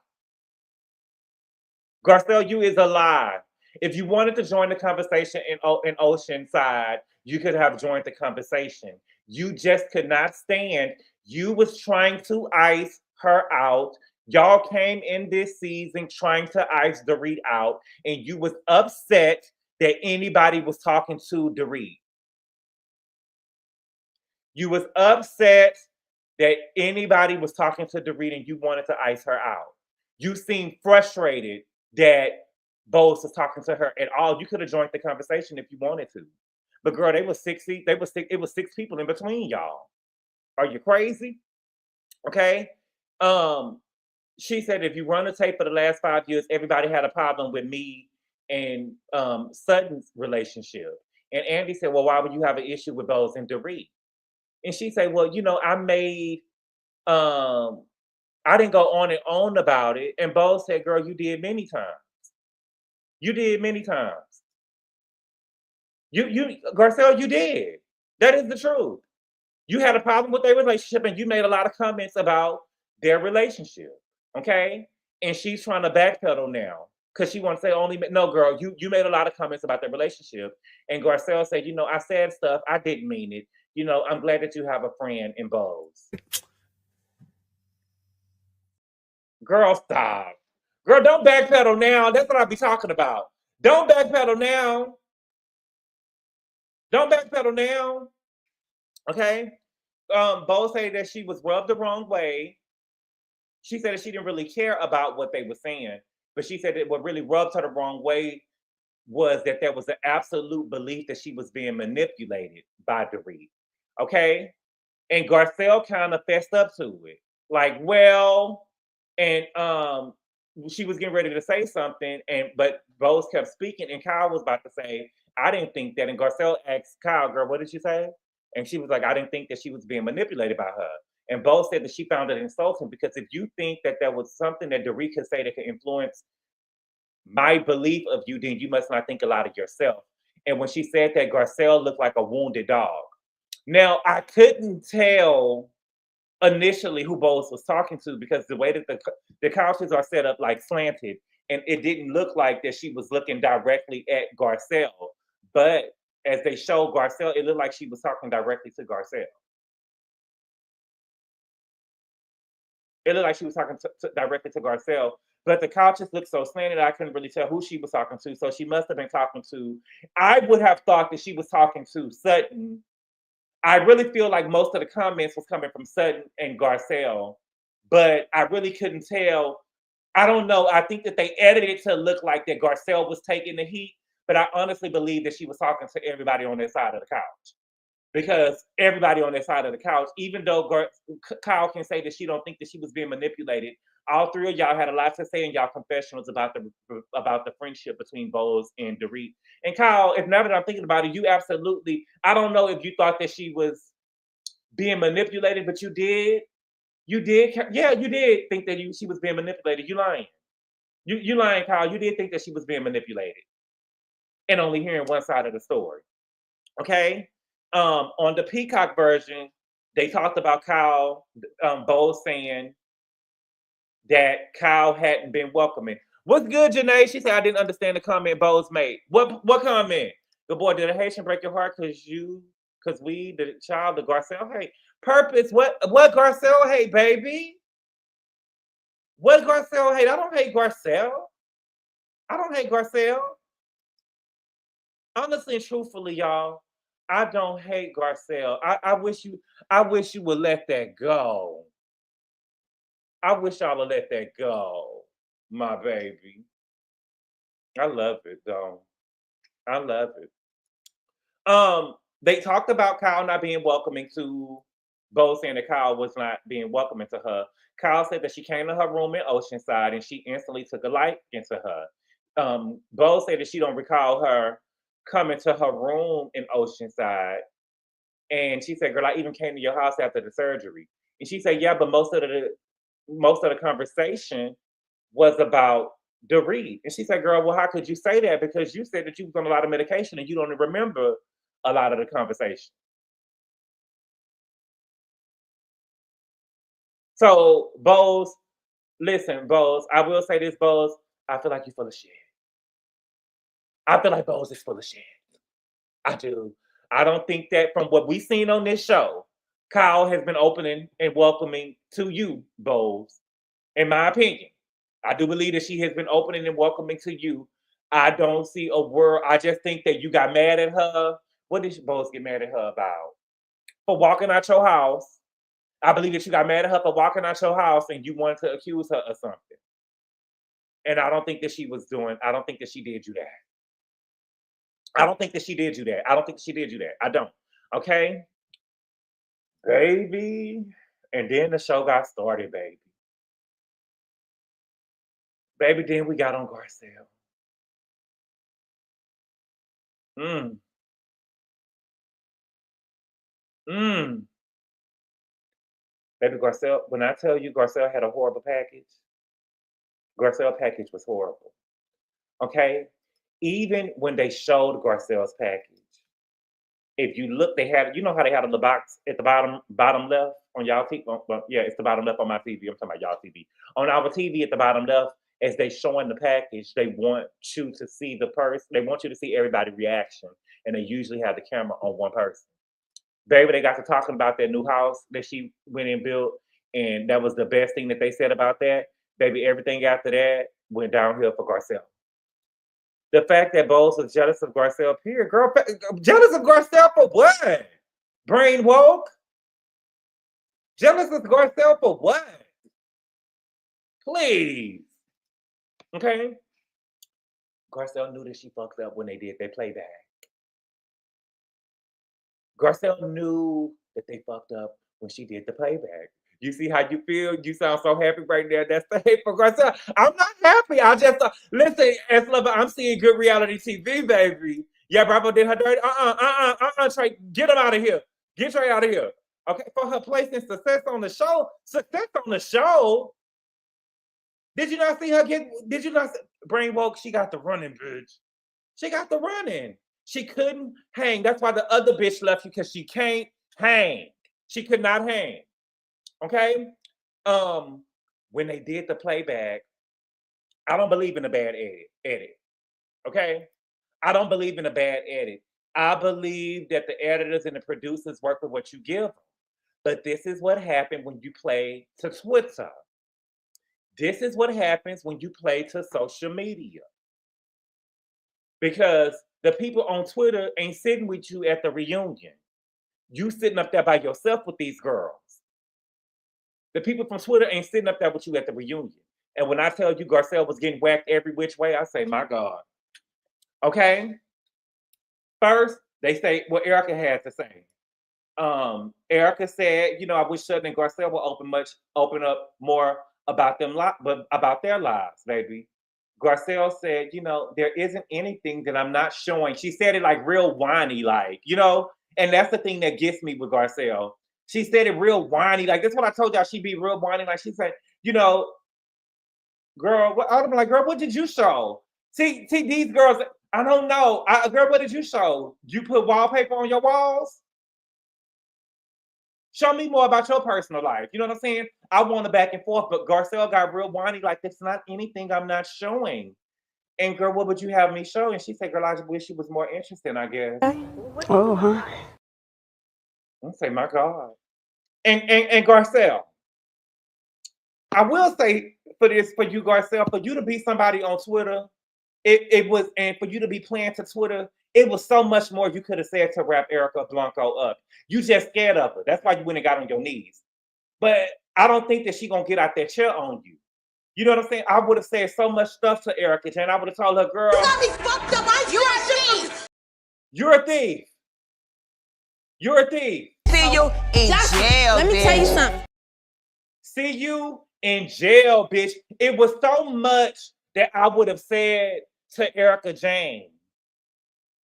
Garcelle, you is a lie. If you wanted to join the conversation in Oceanside, you could have joined the conversation. You just could not stand. You was trying to ice her out. Y'all came in this season trying to ice Dorit out, and you was upset that anybody was talking to Dorit. You was upset that anybody was talking to Dorit and you wanted to ice her out. You seemed frustrated that Bose was talking to her at all. You could have joined the conversation if you wanted to. But girl, it was 6 people in between y'all. Are you crazy? Okay. She said if you run the tape for the last 5 years, everybody had a problem with me and Sutton's relationship. And Andy said, well, why would you have an issue with Bose and Dorit? And she said, well, I didn't go on and on about it. And Bose said, girl, you did many times. You did many times. Garcelle, you did. That is the truth. You had a problem with their relationship and you made a lot of comments about their relationship. Okay? And she's trying to backpedal now because she wants to say no, girl, you made a lot of comments about their relationship. And Garcelle said, I said stuff. I didn't mean it. I'm glad that you have a friend in Bose. Girl, stop. Girl, don't backpedal now. That's what I be talking about. Don't backpedal now. Don't backpedal now. Okay? Bo said that she was rubbed the wrong way. She said that she didn't really care about what they were saying. But she said that what really rubbed her the wrong way was that there was an absolute belief that she was being manipulated by Dorit. Okay? And Garcelle kind of fessed up to it. Like, well, and she was getting ready to say something, but Bose kept speaking, and Kyle was about to say, I didn't think that. And Garcelle asked Kyle, girl, what did she say? And she was like, I didn't think that she was being manipulated by her. And Bose said that she found it insulting because if you think that there was something that Dorit could say that could influence my belief of you, then you must not think a lot of yourself. And when she said that, Garcelle looked like a wounded dog. Now, I couldn't tell initially who Bose was talking to because the way that the couches are set up like slanted, and it didn't look like that she was looking directly at Garcelle. But as they showed Garcelle, it looked like she was talking directly to Garcelle. It looked like she was talking directly to Garcelle, but the couches looked so slanted I couldn't really tell who she was talking to. So she must have been talking to, I would have thought that she was talking to Sutton. I really feel like most of the comments was coming from Sutton and Garcelle, but I really couldn't tell. I don't know. I think that they edited it to look like that Garcelle was taking the heat, but I honestly believe that she was talking to everybody on their side of the couch. Because everybody on their side of the couch, even though Kyle can say that she don't think that she was being manipulated, all three of y'all had a lot to say in y'all confessionals about the friendship between Bose and Dorit. And Kyle, if now that I'm thinking about it, you absolutely, I don't know if you thought that she was being manipulated, but you did. You did, yeah, you did think that she was being manipulated. You lying. You lying, Kyle. You did think that she was being manipulated. And only hearing one side of the story. Okay? On the Peacock version, they talked about Kyle, Bose saying that Kyle hadn't been welcoming. What's good, Janae? She said, I didn't understand the comment Bose made. What comment? Good boy, did a Haitian break your heart because we, the child, the Garcelle hate? Purpose, what Garcelle hate, baby? What Garcelle hate? I don't hate Garcelle. I don't hate Garcelle. Honestly and truthfully, y'all, I don't hate Garcelle. I wish you would let that go. I wish y'all would let that go, my baby. I love it though. I love it. They talked about Kyle not being welcoming to Bo, saying that Kyle was not being welcoming to her. Kyle said that she came to her room in Oceanside and she instantly took a liking to her. Bo said that she don't recall her coming to her room in Oceanside. And she said, girl, I even came to your house after the surgery. And she said, yeah, but most of the conversation was about Dorit. And she said, girl, well, how could you say that? Because you said that you was on a lot of medication and you don't remember a lot of the conversation. So, Bose, listen, Bose, I will say this, Bose, I feel like you're full of shit. I feel like Bose is full of shit. I do. I don't think that from what we've seen on this show, Kyle has been opening and welcoming to you, Bose. In my opinion, I do believe that she has been opening and welcoming to you. I don't see a word. I just think that you got mad at her. What did Bose get mad at her about? For walking out your house. I believe that you got mad at her for walking out your house and you wanted to accuse her of something. And I don't think that she did you that. I don't think that she did you that. I don't think she did you that. I don't. Okay? Baby. And then the show got started, baby. Baby, then we got on Garcelle. Baby, Garcelle, when I tell you Garcelle had a horrible package, Garcelle package was horrible. Okay? Even when they showed Garcelle's package, if you look, they had, you know how they had a little box at the bottom left on y'all TV? Well, yeah, it's the bottom left on my TV. I'm talking about y'all TV. On our TV at the bottom left, as they showing the package, they want you to see the person. They want you to see everybody's reaction. And they usually have the camera on one person. Baby, they got to talking about that new house that she went and built. And that was the best thing that they said about that. Baby, everything after that went downhill for Garcelle. The fact that Bose was jealous of Garcelle, period. Girl, jealous of Garcelle for what? Brain woke? Jealous of Garcelle for what? Please. Okay? Garcelle knew that she fucked up when they did their playback. Garcelle knew that they fucked up when she did the playback. You see how you feel? You sound so happy right there. That's the hate for Garcelle. I'm not happy. I just listen, as lover, I'm seeing good reality TV, baby. Yeah, Bravo did her dirty. Trey, get him out of here. Get Trey out of here. Okay, for her placing success on the show. Success on the show. Did you not see her get? Did you not see, brain woke? She got the running, bitch. She got the running. She couldn't hang. That's why the other bitch left you because she can't hang. She could not hang. Okay. When they did the playback, I don't believe in a bad edit. Okay. I don't believe in a bad edit. I believe that the editors and the producers work with what you give them. But this is what happened when you play to Twitter. This is what happens when you play to social media. Because the people on Twitter ain't sitting with you at the reunion. You sitting up there by yourself with these girls. The people from Twitter ain't sitting up there with you at the reunion. And when I tell you Garcelle was getting whacked every which way, I say, my God. Okay? First, they say what Erica had to say. Erica said, I wish Sutton and Garcelle would open up more about about their lives, baby. Garcelle said, there isn't anything that I'm not showing. She said it like real whiny, like, and that's the thing that gets me with Garcelle. She said it real whiny, like, that's what I told y'all. She be real whiny, like she said, girl, I'm like, girl, what did you show? See, these girls, I don't know. Girl, what did you show? You put wallpaper on your walls? Show me more about your personal life. You know what I'm saying? I want a back and forth, but Garcelle got real whiny, like, it's not anything I'm not showing. And girl, what would you have me show? And she said, girl, I just wish she was more interesting, I guess. Oh, huh? I say, my God. And Garcelle, I will say for you, Garcelle, for you to be somebody on Twitter, it was, and for you to be playing to Twitter, it was so much more you could have said to wrap Erica Blanco up. You just scared of her. That's why you went and got on your knees. But I don't think that she gonna get out that chair on you. You know what I'm saying? I would have said so much stuff to Erica Jane. I would have told her, girl, you got me fucked up. You're a thief. You're a thief. You're a thief. See you in jail. Let me tell you something. See you in jail, bitch. It was so much that I would have said to Erica Jane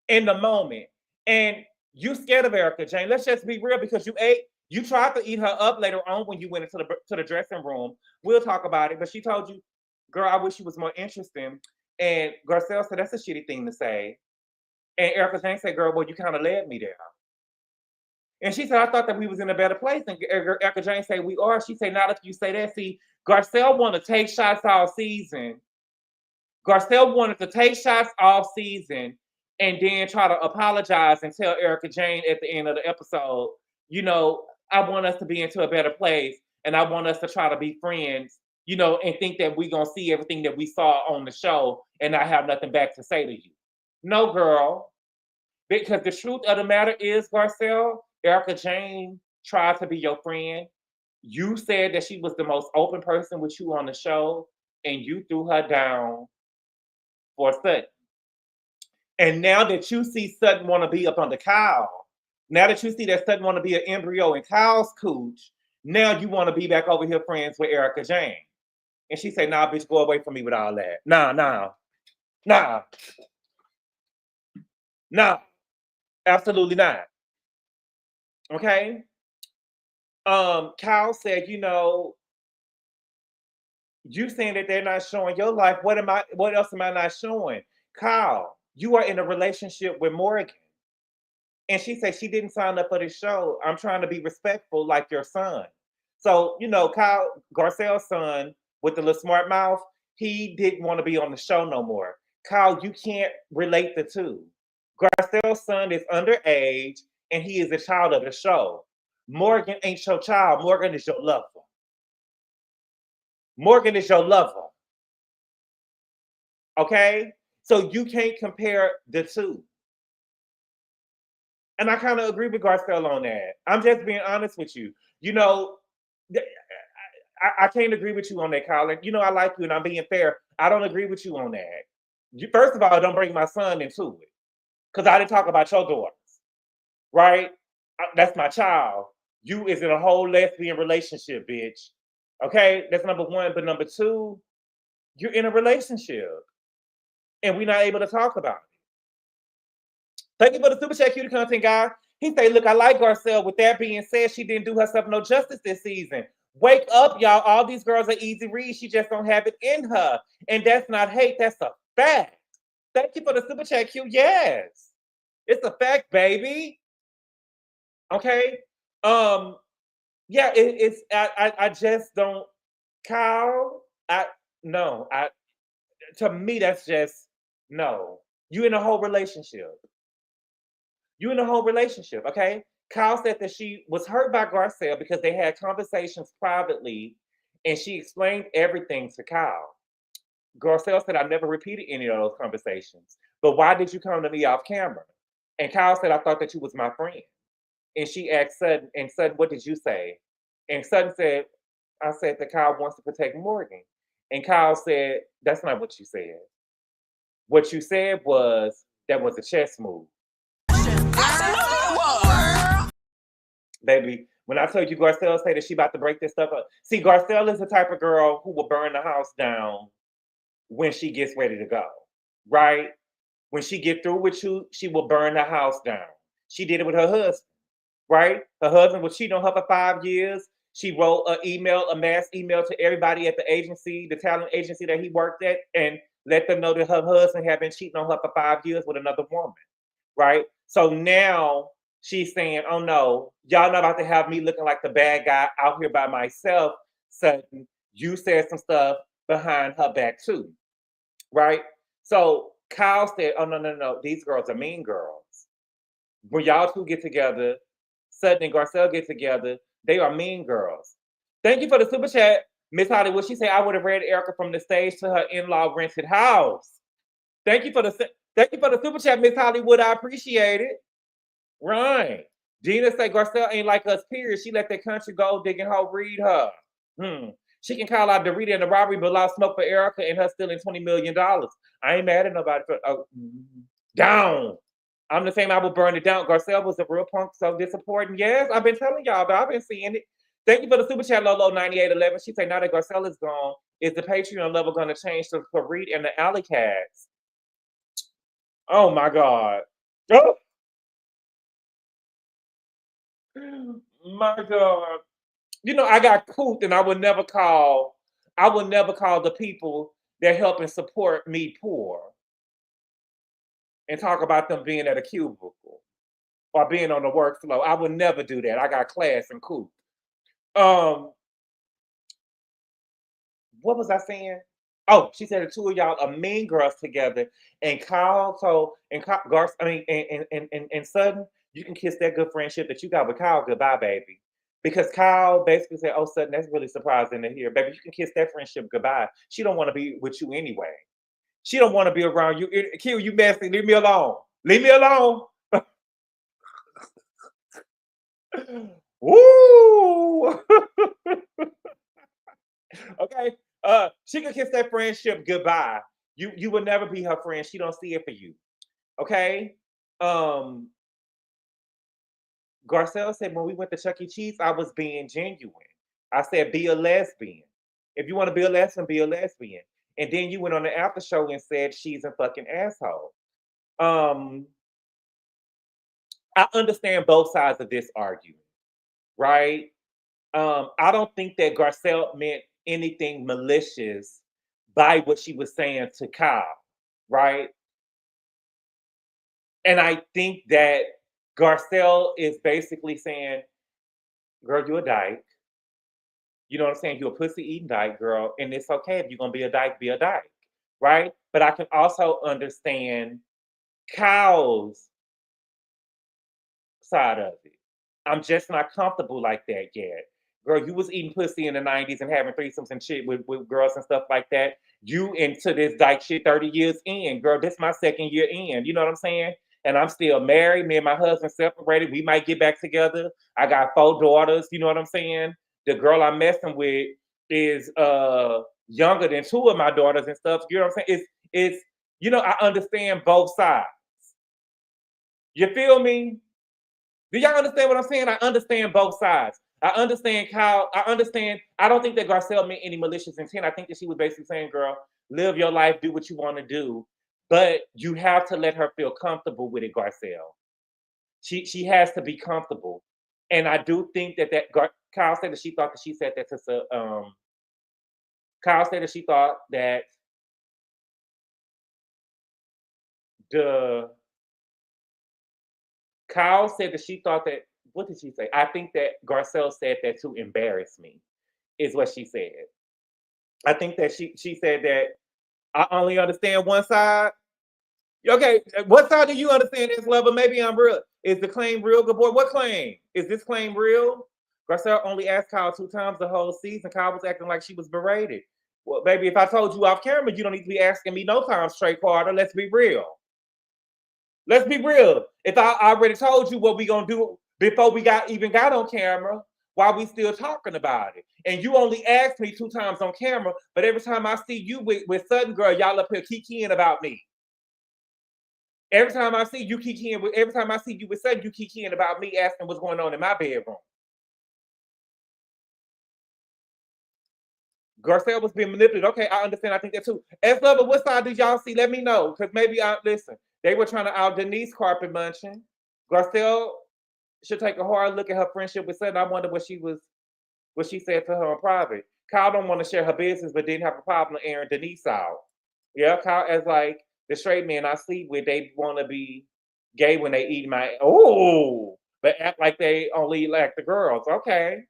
in the moment. And you scared of Erica Jane. Let's just be real, because you tried to eat her up later on when you went into the dressing room. We'll talk about it. But she told you, girl, I wish she was more interesting. And Garcelle said, that's a shitty thing to say. And Erica Jane said, girl, well, you kind of led me there. And she said, I thought that we was in a better place. And Erica Jane said, we are. She said, not if you say that. See, Garcelle wanted to take shots all season. Garcelle wanted to take shots all season and then try to apologize and tell Erica Jane at the end of the episode, I want us to be into a better place. And I want us to try to be friends, and think that we're going to see everything that we saw on the show and not have nothing back to say to you. No, girl. Because the truth of the matter is, Garcelle, Erica Jane tried to be your friend. You said that she was the most open person with you on the show, and you threw her down for Sutton. And now that you see Sutton want to be up under Kyle, now that you see that Sutton want to be an embryo in Kyle's cooch, now you want to be back over here friends with Erica Jane. And she said, nah, bitch, go away from me with all that. Nah. Absolutely not. Okay? Kyle said, you saying that they're not showing your life. What else am I not showing? Kyle, you are in a relationship with Morgan. And she said she didn't sign up for this show. I'm trying to be respectful like your son. So, Kyle, Garcelle's son with the little smart mouth, he didn't want to be on the show no more. Kyle, you can't relate the two. Garcelle's son is underage and he is a child of the show. Morgan ain't your child. Morgan is your lover. Morgan is your lover. Okay? So you can't compare the two. And I kind of agree with Garcelle on that. I'm just being honest with you. I can't agree with you on that, Colin. I like you and I'm being fair. I don't agree with you on that. First of all, don't bring my son into it. Because I didn't talk about your daughters. Right? That's my child. You is in a whole lesbian relationship, bitch. Okay? That's number one. But number two, you're in a relationship. And we're not able to talk about it. Thank you for the super chat, cutie content guy. He say, look, I like Garcelle. With that being said, she didn't do herself no justice this season. Wake up, y'all. All these girls are easy reads. She just don't have it in her. And that's not hate. That's a fact. Thank you for the super chat, Q. Yes. It's a fact, baby. Okay. Yeah, it's I just don't, Kyle. To me, that's just no. You in a whole relationship. You in a whole relationship, okay? Kyle said that she was hurt by Garcelle because they had conversations privately and she explained everything to Kyle. Garcelle said, I never repeated any of those conversations. But why did you come to me off camera? And Kyle said, I thought that you was my friend. And she asked Sutton, and Sutton, what did you say? And Sutton said, I said that Kyle wants to protect Morgan. And Kyle said, that's not what you said. What you said was, that was a chess move. Baby, when I told you Garcelle said that she about to break this stuff up. See, Garcelle is the type of girl who will burn the house down when she gets ready to go, right? When she get through with you, she will burn the house down. She did it with her husband, right? Her husband was cheating on her for 5 years. She wrote a mass email to everybody at the agency, the talent agency that he worked at, and let them know that her husband had been cheating on her for 5 years with another woman, right? So now she's saying, oh no, y'all not about to have me looking like the bad guy out here by myself. Sudden, you said some stuff behind her back too, right? So Kyle said, oh no, these girls are mean girls. When y'all two get together, Sutton and Garcelle get together, they are mean girls. Thank you for the super chat, Miss Hollywood. She said, I would have read Erica from the stage to her in-law rented house. Thank you for the super chat, Miss Hollywood. I appreciate it. Right. Gina said Garcelle ain't like us, period. She let that country gold digging hoe read her. She can call out Dorit and the robbery, but allow smoke for Erica and her stealing $20 million. I ain't mad at nobody for down. I'm the same. I will burn it down. Garcelle was a real punk, so disappointing. Yes, I've been telling y'all, but I've been seeing it. Thank you for the super chat, Lolo9811. She said, now that Garcelle is gone, is the Patreon level going to change to Dorit and the Alley Cats? Oh my God. Oh my God. You know, I got cooped and I would never call the people that help and support me poor and talk about them being at a cubicle or being on the workflow. I would never do that. I got class and cool. What was I saying? Oh, she said the two of y'all are mean girls together. And Kyle told and Sutton, you can kiss that good friendship that you got with Kyle goodbye, baby. Because Kyle basically said, oh, Sutton, that's really surprising to hear. Baby, you can kiss that friendship goodbye. She don't want to be with you anyway. She don't want to be around you. Q, you messy. Leave me alone. Leave me alone. Woo! Okay. She can kiss that friendship goodbye. You will never be her friend. She don't see it for you. Okay. Garcelle said when we went to Chuck E. Cheese, I was being genuine. I said, be a lesbian. If you want to be a lesbian, be a lesbian. And then you went on the after show and said she's a fucking asshole. I understand both sides of this argument, right? I don't think that Garcelle meant anything malicious by what she was saying to Kyle, right? And I think that Garcelle is basically saying, girl, you a dyke. You know what I'm saying? You're a pussy eating dyke, girl. And it's okay if you're going to be a dyke, right? But I can also understand Kyle's side of it. I'm just not comfortable like that yet. Girl, you was eating pussy in the 90s and having threesomes and shit with girls and stuff like that. You into this dyke shit 30 years in. Girl, this is my second year in. You know what I'm saying? And I'm still married. Me and my husband separated. We might get back together. I got 4 daughters. You know what I'm saying? The girl I'm messing with is younger than 2 of my daughters and stuff. You know what I'm saying? It's I understand both sides. You feel me? Do y'all understand what I'm saying? I understand both sides. I understand Kyle. I understand. I don't think that Garcelle meant any malicious intent. I think that she was basically saying, girl, live your life, do what you want to do. But you have to let her feel comfortable with it, Garcelle. She has to be comfortable. And I do think that Kyle said that she thought that she said that to Kyle said that she thought that Kyle said that she thought that, what did she say? I think that Garcelle said that to embarrass me, is what she said. I think that she said that I only understand one side. Okay, what side do you understand this level? Maybe I'm real. Is the claim real, good boy? What claim? Is this claim real? Garcelle only asked Kyle 2 times the whole season. Kyle was acting like she was berated. Well, baby, if I told you off camera, you don't need to be asking me no time straight, Carter. Let's be real. Let's be real. If I already told you what we gonna do before we even got on camera, why we still talking about it? And you only asked me 2 times on camera, but every time I see you with Sudden Girl, y'all up here kikiing about me. Every time I see you kikiing with Sudden, you kikiing about me, asking what's going on in my bedroom. Garcelle was being manipulated. Okay, I understand. I think that too. S-Lover, what side did y'all see? Let me know, because maybe listen. They were trying to out Denise carpet munching. Garcelle should take a hard look at her friendship with Sutton. I wonder what she said to her in private. Kyle don't want to share her business, but didn't have a problem airing Denise out. Yeah, Kyle as like the straight men I sleep with, they want to be gay when they eat but act like they only like the girls. Okay.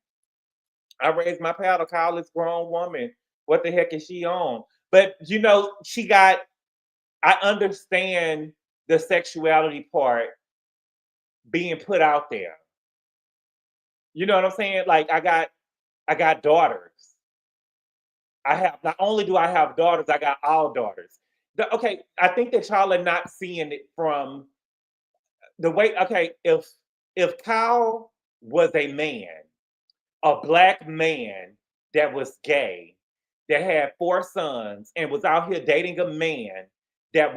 I raised my paddle. Kyle is a grown woman. What the heck is she on? But I understand the sexuality part being put out there. You know what I'm saying? Like I got daughters. Not only do I have daughters, I got all daughters. I think that y'all are not seeing it from the way. Okay, if Kyle was a man, a black man that was gay, that had 4 sons, and was out here dating a man that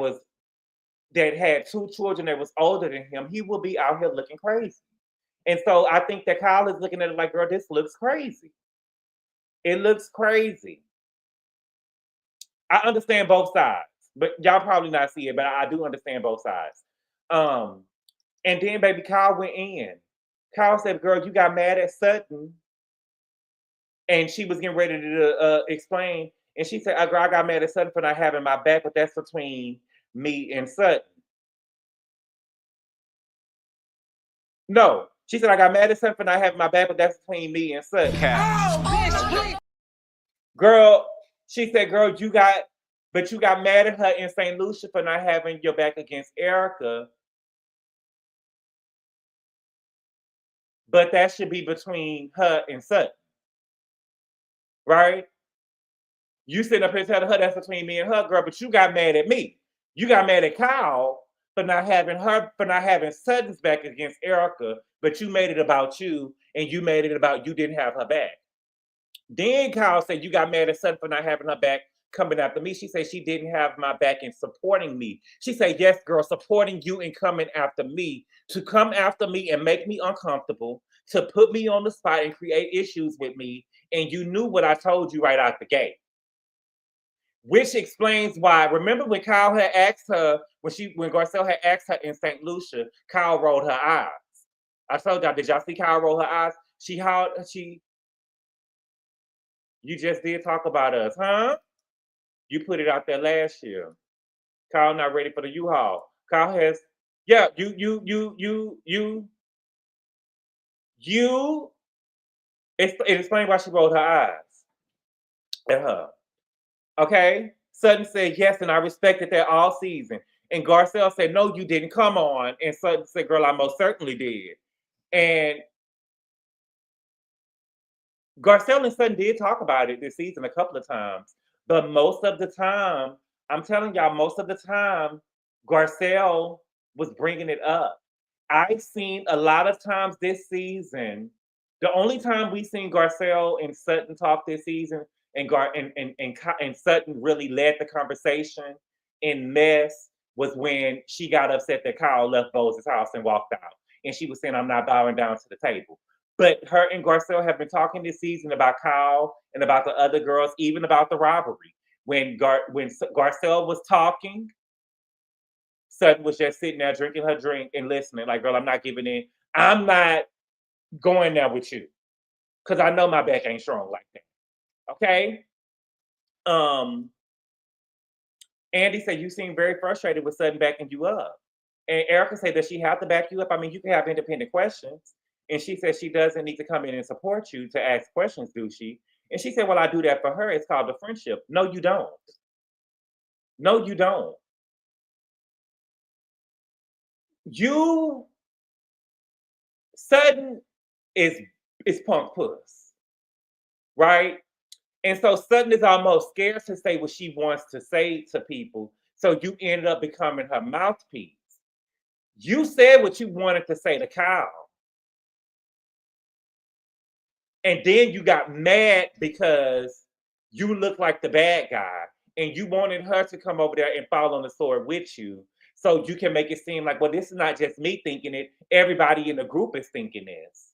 had 2 children that was older than him, he will be out here looking crazy. And so I think that Kyle is looking at it like, girl, this looks crazy. It looks crazy. I understand both sides, but y'all probably not see it, but I do understand both sides. And then baby Kyle went in. Kyle said, girl, you got mad at Sutton. And she was getting ready to explain. And she said, girl, I got mad at Sutton for not having my back, but that's between me and Sutton. No. She said, I got mad at Sutton for not having my back, but that's between me and Sutton. bitch. Girl, she said, girl, you got mad at her in St. Lucia for not having your back against Erica. But that should be between her and Sutton. Right? You sitting up here telling her that's between me and her, girl, but you got mad at me. You got mad at Kyle for not having Sutton's back against Erica, but you made it about you, and you made it about you didn't have her back. Then Kyle said you got mad at Sutton for not having her back coming after me. She said she didn't have my back in supporting me. She said, yes, girl, supporting you and coming after me, to come after me and make me uncomfortable, to put me on the spot and create issues with me. And you knew what I told you right out the gate. Which explains why, remember when Kyle had asked her, when Garcelle had asked her in St. Lucia, Kyle rolled her eyes. I told y'all, did y'all see Kyle roll her eyes? You just did talk about us, huh? You put it out there last year. Kyle not ready for the U-Haul. Kyle has, yeah, it explained why she rolled her eyes at her. Okay? Sutton said yes, and I respected that all season. And Garcelle said, no, you didn't. Come on. And Sutton said, girl, I most certainly did. And Garcelle and Sutton did talk about it this season a couple of times. But most of the time, I'm telling y'all, most of the time, Garcelle was bringing it up. I've seen a lot of times this season, the only time we've seen Garcelle and Sutton talk this season, and Sutton really led the conversation in mess was when she got upset that Kyle left Bo's house and walked out. And she was saying, I'm not bowing down to the table. But her and Garcelle have been talking this season about Kyle and about the other girls, even about the robbery. When Garcelle was talking, Sutton was just sitting there drinking her drink and listening. Like, girl, I'm not giving in. I'm not going there with you. Because I know my back ain't strong like that. Okay? Andy said, you seem very frustrated with Sutton backing you up. And Erica said, does she have to back you up? I mean, you can have independent questions. And she said she doesn't need to come in and support you to ask questions, do she? And she said, well, I do that for her. It's called a friendship. No, you don't. No, you don't. Sutton is punk puss, right? And so Sutton is almost scared to say what she wants to say to people. So you ended up becoming her mouthpiece. You said what you wanted to say to Kyle. And then you got mad because you looked like the bad guy. And you wanted her to come over there and fall on the sword with you. So you can make it seem like, well, this is not just me thinking it. Everybody in the group is thinking this.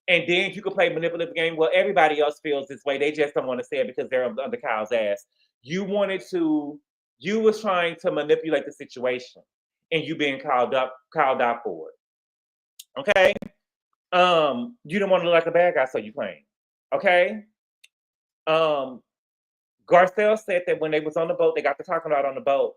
And then you can play manipulative game. Well, everybody else feels this way. They just don't want to say it because they're under Kyle's ass. You was trying to manipulate the situation. And you being called out for it. Okay? You don't want to look like a bad guy, so you claim. Okay? Garcelle said that when they was on the boat, they got to talking about on the boat.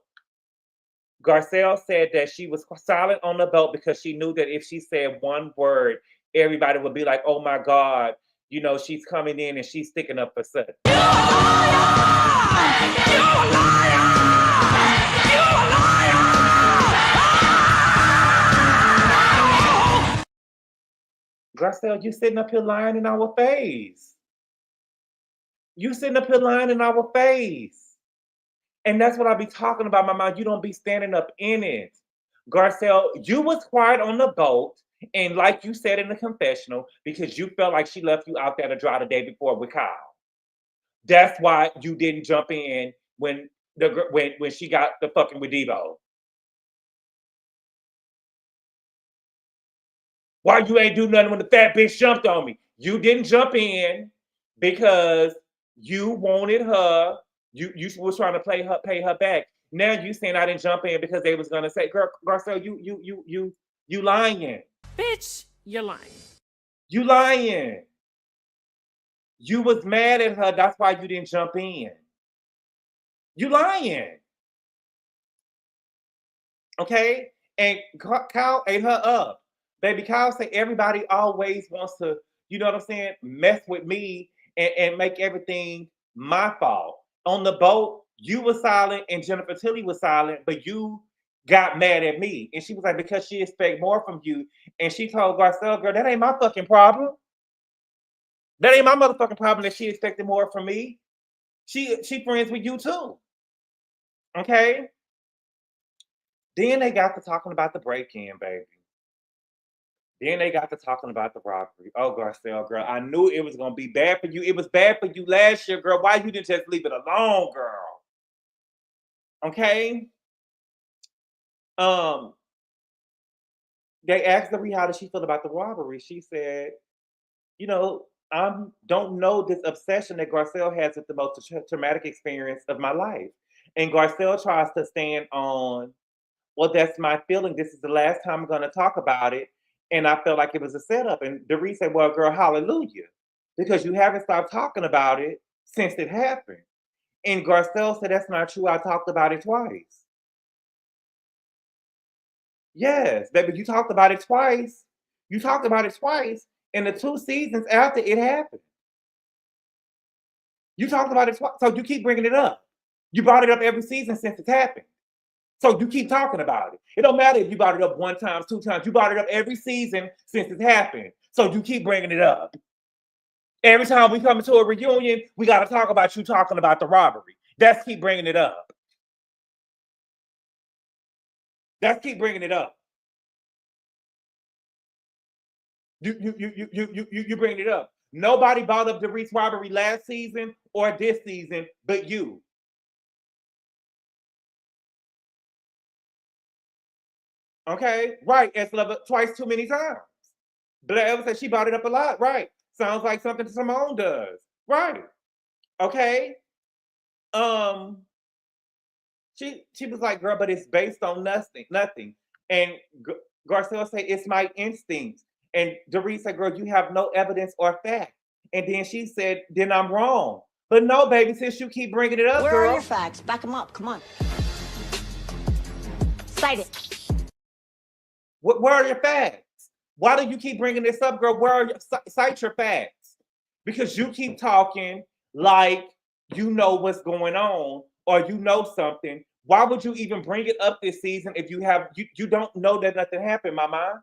Garcelle said that she was silent on the boat because she knew that if she said one word, everybody would be like, oh my God, you know, she's coming in and she's sticking up for Sutton. You a liar! You a liar! You a liar! Garcelle, you sitting up here lying in our face. You sitting up here lying in our face. And that's what I be talking about, my mom. You don't be standing up in it. Garcelle, you was quiet on the boat. And like you said in the confessional, because you felt like she left you out there to dry the day before with Kyle. That's why you didn't jump in when she got the fucking with Devo. Why you ain't do nothing when the fat bitch jumped on me? You didn't jump in because you wanted her. You was trying to pay her back. Now you saying I didn't jump in because they was gonna say, girl, Garcelle, you lying. Bitch, you're lying. You lying. You was mad at her. That's why you didn't jump in. You lying. Okay? And Kyle ate her up. Baby, Kyle said everybody always wants to, you know what I'm saying, mess with me and make everything my fault. On the boat, you were silent and Jennifer Tilly was silent, but you got mad at me. And she was like, because she expect more from you. And she told Garcelle, girl, that ain't my fucking problem. That ain't my motherfucking problem that she expected more from me. She friends with you too. Okay? Then they got to talking about the break-in, baby. Then they got to talking about the robbery. Oh, Garcelle, girl, I knew it was going to be bad for you. It was bad for you last year, girl. Why you didn't just leave it alone, girl? Okay? They asked her how did she feel about the robbery. She said, you know, I don't know this obsession that Garcelle has with the most traumatic experience of my life. And Garcelle tries to stand on, well, that's my feeling. This is the last time I'm going to talk about it. And I felt like it was a setup. And Dorit said, well, girl, hallelujah. Because you haven't stopped talking about it since it happened. And Garcelle said, that's not true. I talked about it twice. Yes, baby, you talked about it twice. You talked about it twice in the 2 seasons after it happened. You talked about it twice. So you keep bringing it up. You brought it up every season since it happened. So you keep talking about it. It don't matter if you brought it up 1 time, 2 times. You brought it up every season since it happened. So you keep bringing it up. Every time we come into a reunion, we got to talk about you talking about the robbery. That's keep bringing it up. That's keep bringing it up. You bring it up. Nobody brought up Dorit's robbery last season or this season but you. Okay, right. It's twice too many times. Blair Evans said she brought it up a lot. Right. Sounds like something Simone does. Right. Okay. Um, she was like, girl, but it's based on nothing. And Garcelle said, it's my instincts. And Dorit said, girl, you have no evidence or fact. And then she said, then I'm wrong. But no, baby, since you keep bringing it up, Where girl. are your facts? Back them up. Come on. Cite it. Where are your facts? Why do you keep bringing this up, girl? Where are cite your facts? Because you keep talking like you know what's going on or you know something. Why would you even bring it up this season if you don't know that nothing happened, mama?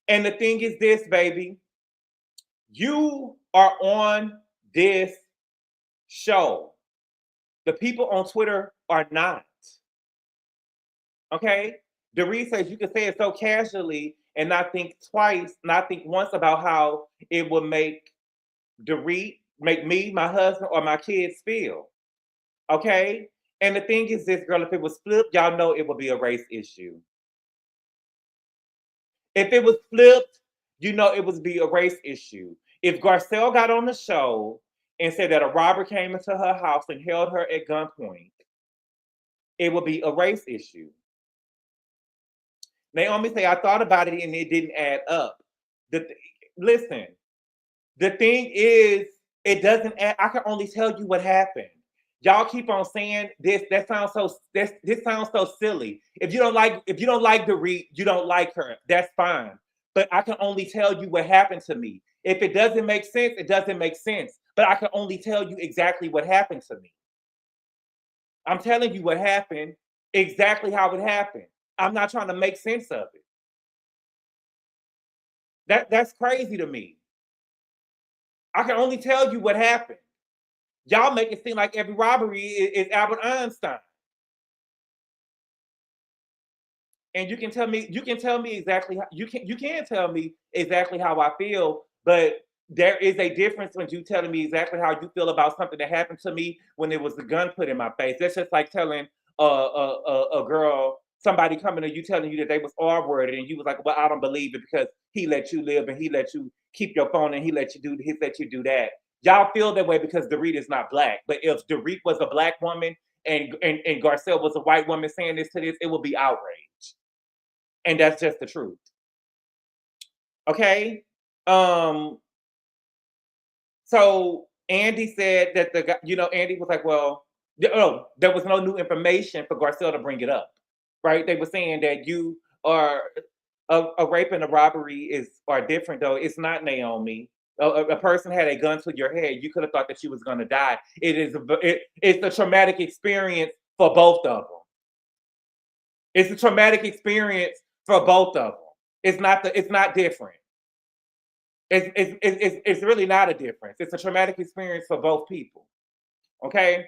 And the thing is this, baby. You are on this show. The people on Twitter are not. Okay? Dorit says you can say it so casually and not think twice, not think once about how it would make Dorit, make me, my husband, or my kids feel. Okay? And the thing is this, girl, if it was flipped, y'all know it would be a race issue. If it was flipped, you know it would be a race issue. If Garcelle got on the show and said that a robber came into her house and held her at gunpoint, it would be a race issue. Naomi say, I thought about it and it didn't add up. Listen, the thing is, it doesn't add, I can only tell you what happened. Y'all keep on saying this. This sounds so silly. If you don't like Dorit, you don't like her. That's fine. But I can only tell you what happened to me. If it doesn't make sense, it doesn't make sense. But I can only tell you exactly what happened to me. I'm telling you what happened, exactly how it happened. I'm not trying to make sense of it. That's crazy to me. I can only tell you what happened. Y'all make it seem like every robbery is Albert Einstein. And you can tell me exactly how you can tell me exactly how I feel, but there is a difference when you telling me exactly how you feel about something that happened to me when there was a gun put in my face. That's just like telling a girl, somebody coming to you telling you that they was R-worded and you was like, well, I don't believe it because he let you live and he let you keep your phone and he let you do that. Y'all feel that way because Dorit is not black. But if Dorit was a black woman and Garcelle was a white woman saying this to this, it would be outrage. And that's just the truth. Okay? So Andy said that Andy was like, well, there was no new information for Garcelle to bring it up. Right? They were saying that you are a rape and a robbery are different, though. It's not, Naomi. A person had a gun to your head. You could have thought that she was going to die. It's a traumatic experience for both of them. It's a traumatic experience for both of them. It's not different. It's really not a difference. It's a traumatic experience for both people. Okay.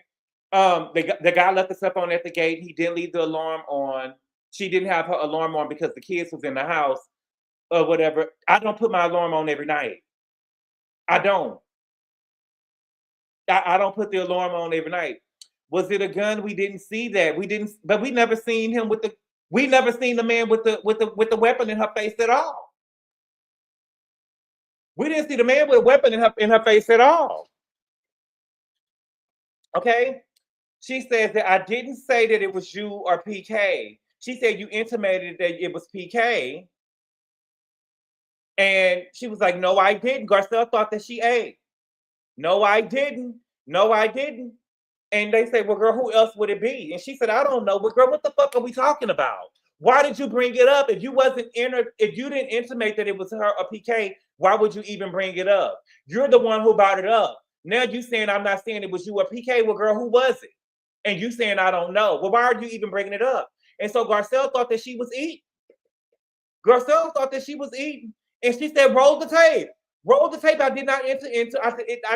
The guy left the cell phone at the gate. He didn't leave the alarm on. She didn't have her alarm on because the kids was in the house or whatever. I don't put my alarm on every night. I don't. I don't put the alarm on every night. Was it a gun? We didn't see that. But we never seen him we never seen the man with the weapon in her face at all. We didn't see the man with a weapon in her face at all. Okay? She says that I didn't say that it was you or PK. She said you intimated that it was PK. And she was like, no, I didn't. Garcelle thought that she ate. No, I didn't. No, I didn't. And they say, well, girl, who else would it be? And she said, I don't know. But girl, what the fuck are we talking about? Why did you bring it up? If you didn't intimate that it was her or PK, why would you even bring it up? You're the one who brought it up. Now you saying I'm not saying it was you or PK. Well, girl, who was it? And you saying I don't know. Well, why are you even bringing it up? And so Garcelle thought that she was eating. Garcelle thought that she was eating. And she said, roll the tape. Roll the tape. I did not I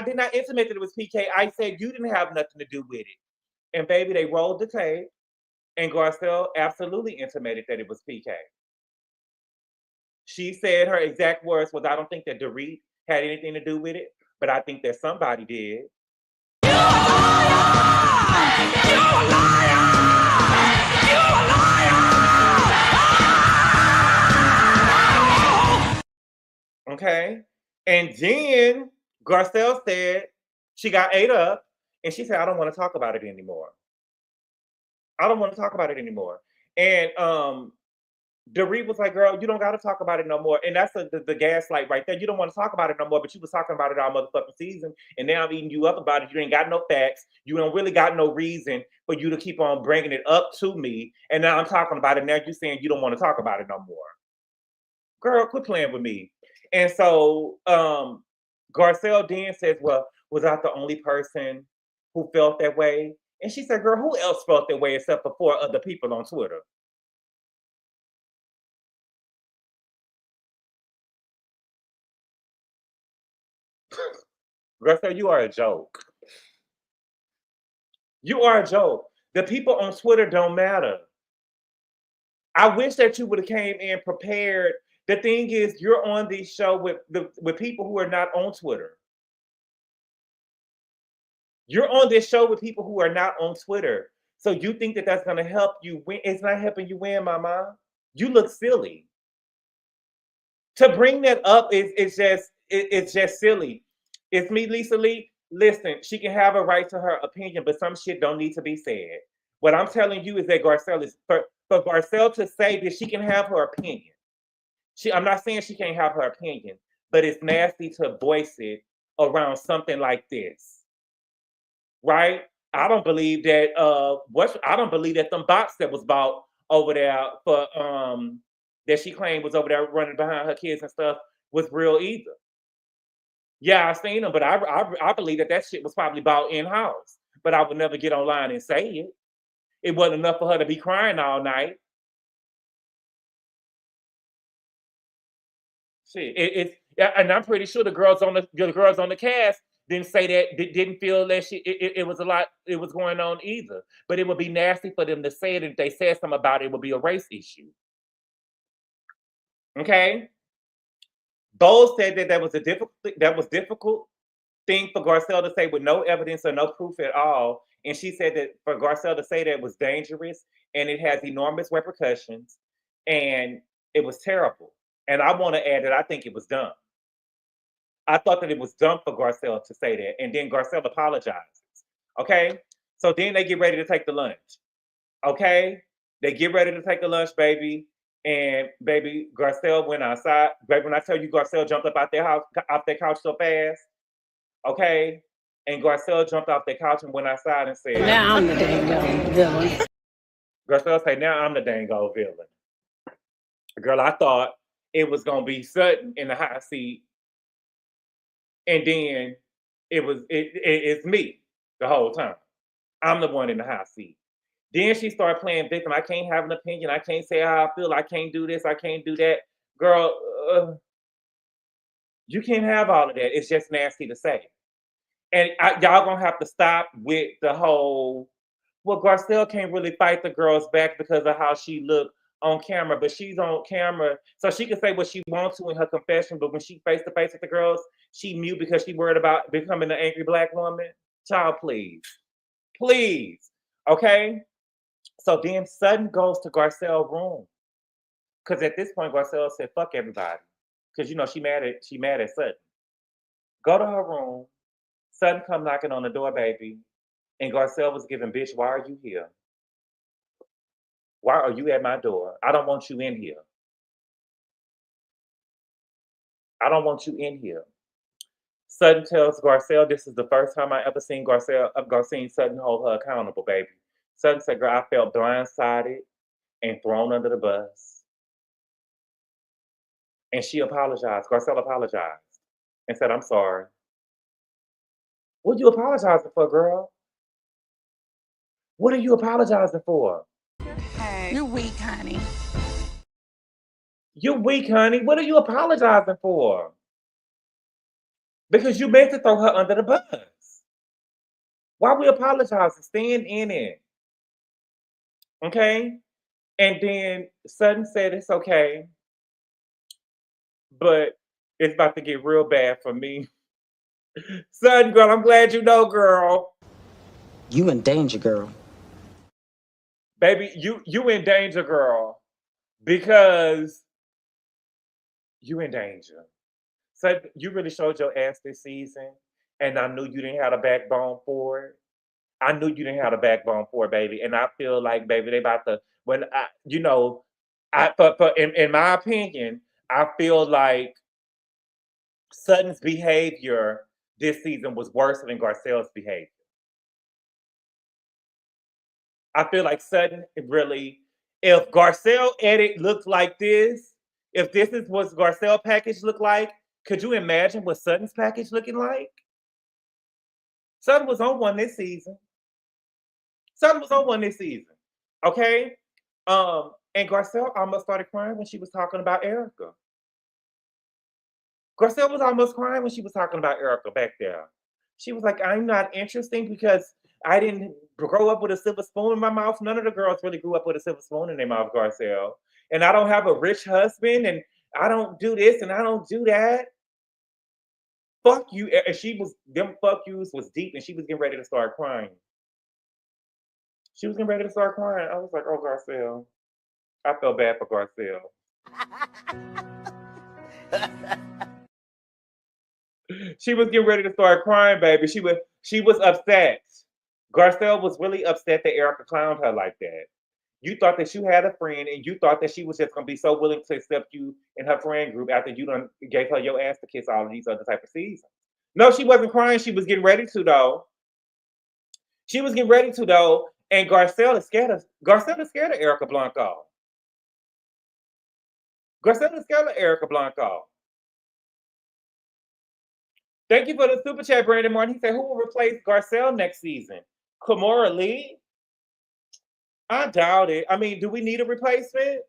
did not intimate that it was PK. I said you didn't have nothing to do with it. And baby, they rolled the tape. And Garcelle absolutely intimated that it was PK. She said her exact words was, I don't think that Dorit had anything to do with it, but I think that somebody did. You're a liar! You're a liar! Okay. And then Garcelle said she got ate up and she said, I don't want to talk about it anymore. I don't want to talk about it anymore. And Dorit was like, girl, you don't got to talk about it no more. And that's the gaslight right there. You don't want to talk about it no more, but you was talking about it all motherfucking season. And now I'm eating you up about it. You ain't got no facts. You don't really got no reason for you to keep on bringing it up to me. And now I'm talking about it. Now you're saying you don't want to talk about it no more. Girl, quit playing with me. And so Garcelle then says, well, was I the only person who felt that way? And she said, girl, who else felt that way except for 4 other people on Twitter? Garcelle, you are a joke. You are a joke. The people on Twitter don't matter. I wish that you would have came in prepared. The thing is, you're on this show with people who are not on Twitter. You're on this show with people who are not on Twitter. So you think that that's going to help you win? It's not helping you win, mama. You look silly. To bring that up it's just silly. It's me, Lisa Lee. Listen, she can have a right to her opinion, but some shit don't need to be said. What I'm telling you is that Garcelle is for Garcelle to say that she can have her opinion. I'm not saying she can't have her opinion, but it's nasty to voice it around something like this. Right? I don't believe that I don't believe that them bots that was bought over there for that she claimed was over there running behind her kids and stuff was real either. Yeah, I seen them, but I believe that shit was probably bought in-house. But I would never get online and say it. It wasn't enough for her to be crying all night. Shit, and I'm pretty sure the girls on the cast didn't say that, didn't feel that it was a lot, it was going on either. But it would be nasty for them to say it, and if they said something about it, it would be a race issue. Okay? Bose said that was difficult thing for Garcelle to say with no evidence or no proof at all. And she said that for Garcelle to say that was dangerous and it has enormous repercussions and it was terrible. And I want to add that I think it was dumb. I thought that it was dumb for Garcelle to say that. And then Garcelle apologizes. Okay? So then they get ready to take the lunch. Okay? They get ready to take the lunch, baby. And baby, Garcelle went outside. Baby, when I tell you Garcelle jumped up out their house, off their couch so fast, okay? And Garcelle jumped off their couch and went outside and said, Now I'm the dang villain. Garcelle said, now I'm the dang old villain. Girl, I thought it was gonna be Sutton in the hot seat. And then it's me the whole time. I'm the one in the hot seat. Then she started playing victim. I can't have an opinion. I can't say how I feel. I can't do this. I can't do that. Girl, you can't have all of that. It's just nasty to say. And y'all gonna have to stop with the whole, well, Garcelle can't really fight the girls back because of how she looked on camera, but she's on camera, so she can say what she wants to in her confession, but when she face to face with the girls, she mute because she worried about becoming an angry Black woman. Child, please. Please. Okay? So then Sutton goes to Garcelle's room. Because at this point, Garcelle said, fuck everybody. Because, you know, she mad at Sutton. Go to her room. Sutton come knocking on the door, baby. And Garcelle was giving, bitch, why are you here? Why are you at my door? I don't want you in here. I don't want you in here. Sutton tells Garcelle, this is the first time I ever seen Sutton hold her accountable, baby. Sutton said, girl, I felt blindsided and thrown under the bus. And she apologized. Garcelle apologized and said, I'm sorry. What are you apologizing for, girl? What are you apologizing for? You're weak, honey. You're weak, honey. What are you apologizing for? Because you meant to throw her under the bus. Why are we apologizing? Stand in it. Okay? And then Sutton said it's okay, but it's about to get real bad for me. Sutton, girl, I'm glad you know, girl. You in danger, girl. Baby, you in danger, girl. Because you in danger. So you really showed your ass this season, and I knew you didn't have a backbone for it. I knew you didn't have a backbone for it, baby. And I feel like, baby, they about to when I, in my opinion, I feel like Sutton's behavior this season was worse than Garcelle's behavior. I feel like Sutton really, if Garcelle edit looked like this, if this is what Garcelle package looked like, could you imagine what Sutton's package looking like? Sutton was on one this season. Sutton was on one this season. Okay? And Garcelle almost started crying when she was talking about Erica. Garcelle was almost crying when she was talking about Erica back there. She was like, I'm not interesting because I didn't grow up with a silver spoon in my mouth. None of the girls really grew up with a silver spoon in their mouth, Garcelle. And I don't have a rich husband, and I don't do this, and I don't do that. Fuck you. And she was, them fuck yous was deep, and she was getting ready to start crying. She was getting ready to start crying. I was like, oh, Garcelle. I felt bad for Garcelle. She was getting ready to start crying, baby. She was upset. Garcelle was really upset that Erica clowned her like that. You thought that you had a friend, and you thought that she was just gonna be so willing to accept you in her friend group after you done gave her your ass to kiss all of these other type of seasons. No, she wasn't crying. She was getting ready to though. She was getting ready to though, and Garcelle is scared of Erica Blanco. Garcelle is scared of Erica Blanco. Thank you for the super chat, Brandon Martin. He said, who will replace Garcelle next season? Kimora Lee? I doubt it. I mean, do we need a replacement?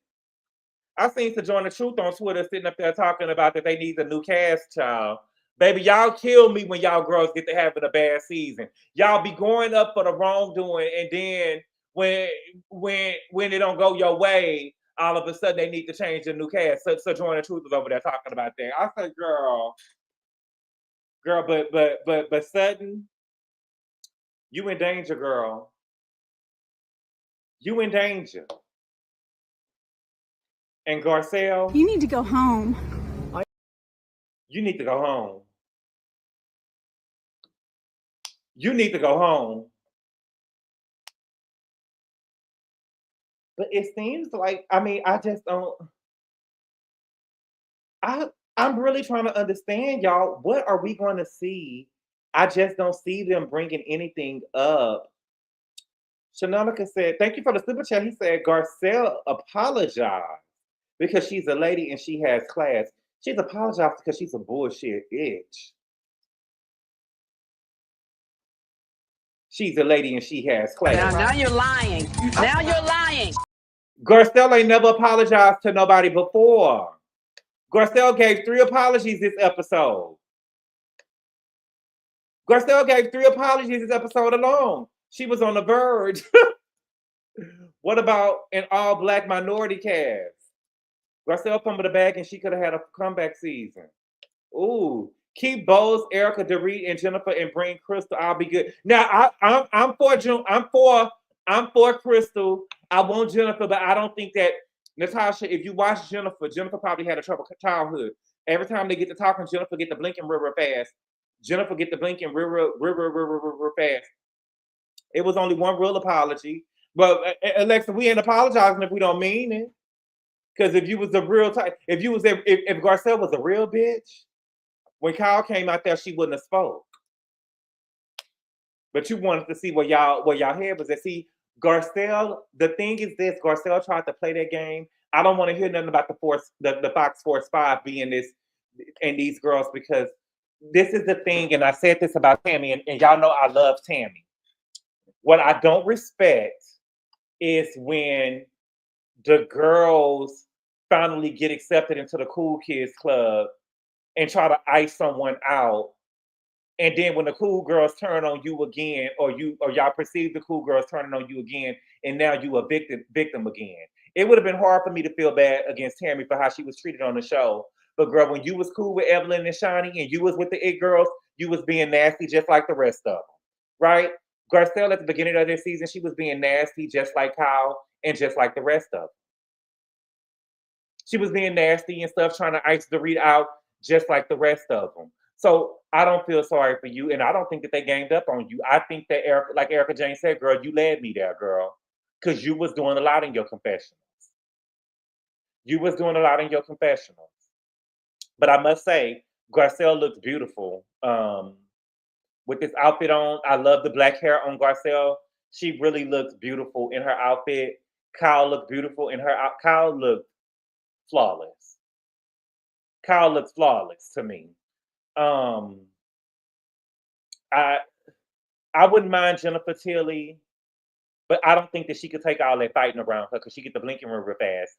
I seen Sojourner Truth on Twitter sitting up there talking about that they need a new cast, child. Baby, y'all kill me when y'all girls get to having a bad season. Y'all be going up for the wrongdoing, and then when it don't go your way, all of a sudden they need to change the new cast. Sojourner Truth was over there talking about that. I said, girl, but Sutton, you in danger, girl. You in danger. And Garcelle, you need to go home. You need to go home. You need to go home. But it seems like, I mean, I just don't. I'm really trying to understand, y'all. What are we going to see? I just don't see them bringing anything up. Shanonica said, thank you for the super chat. He said, Garcelle apologized because she's a lady and she has class. She's apologized because she's a bullshit bitch. She's a lady and she has class. Now you're lying. Now you're lying. Garcelle ain't never apologized to nobody before. Garcelle gave 3 apologies this episode. Garcelle gave 3 apologies this episode alone. She was on the verge. What about an all-black minority cast? Garcelle fumbled the bag and she could have had a comeback season. Ooh, keep Boz, Erica, Dorit, and Jennifer, and bring Crystal. I'll be good. Now I'm for Crystal. I want Jennifer, but I don't think that Natasha. If you watch Jennifer probably had a troubled childhood. Every time they get to talking, Jennifer get the blinking real fast. Jennifer get the blinking real fast. It was only one real apology. But Alexa, we ain't apologizing if we don't mean it. Because if you was a real type, if Garcelle was a real bitch, when Kyle came out there, she wouldn't have spoke. But you wanted to see where y'all head was at. See, Garcelle, the thing is this, Garcelle tried to play that game. I don't want to hear nothing about the Fox Force 5 being this and these girls, because this is the thing, and I said this about Tammy, and y'all know I love Tammy. What I don't respect is when the girls finally get accepted into the cool kids club and try to ice someone out. And then when the cool girls turn on you again, or y'all perceive the cool girls turning on you again, and now you a victim again. It would have been hard for me to feel bad against Tammy for how she was treated on the show. But girl, when you was cool with Evelyn and Shani and you was with the It Girls, you was being nasty just like the rest of them, right? Garcelle at the beginning of this season, she was being nasty just like Kyle and just like the rest of them. She was being nasty and stuff, trying to ice Dorit out just like the rest of them. So I don't feel sorry for you, and I don't think that they ganged up on you. I think that Erica, like Erica Jane said, girl, you led me there, girl, because you was doing a lot in your confessionals. You was doing a lot in your confessionals. But I must say, Garcelle looks beautiful with this outfit on. I love the black hair on Garcelle. She really looks beautiful in her outfit. Kyle looked beautiful in her out. Kyle looked flawless. Kyle looks flawless to me. I wouldn't mind Jennifer Tilly, but I don't think that she could take all that fighting around her because she get the blinking real fast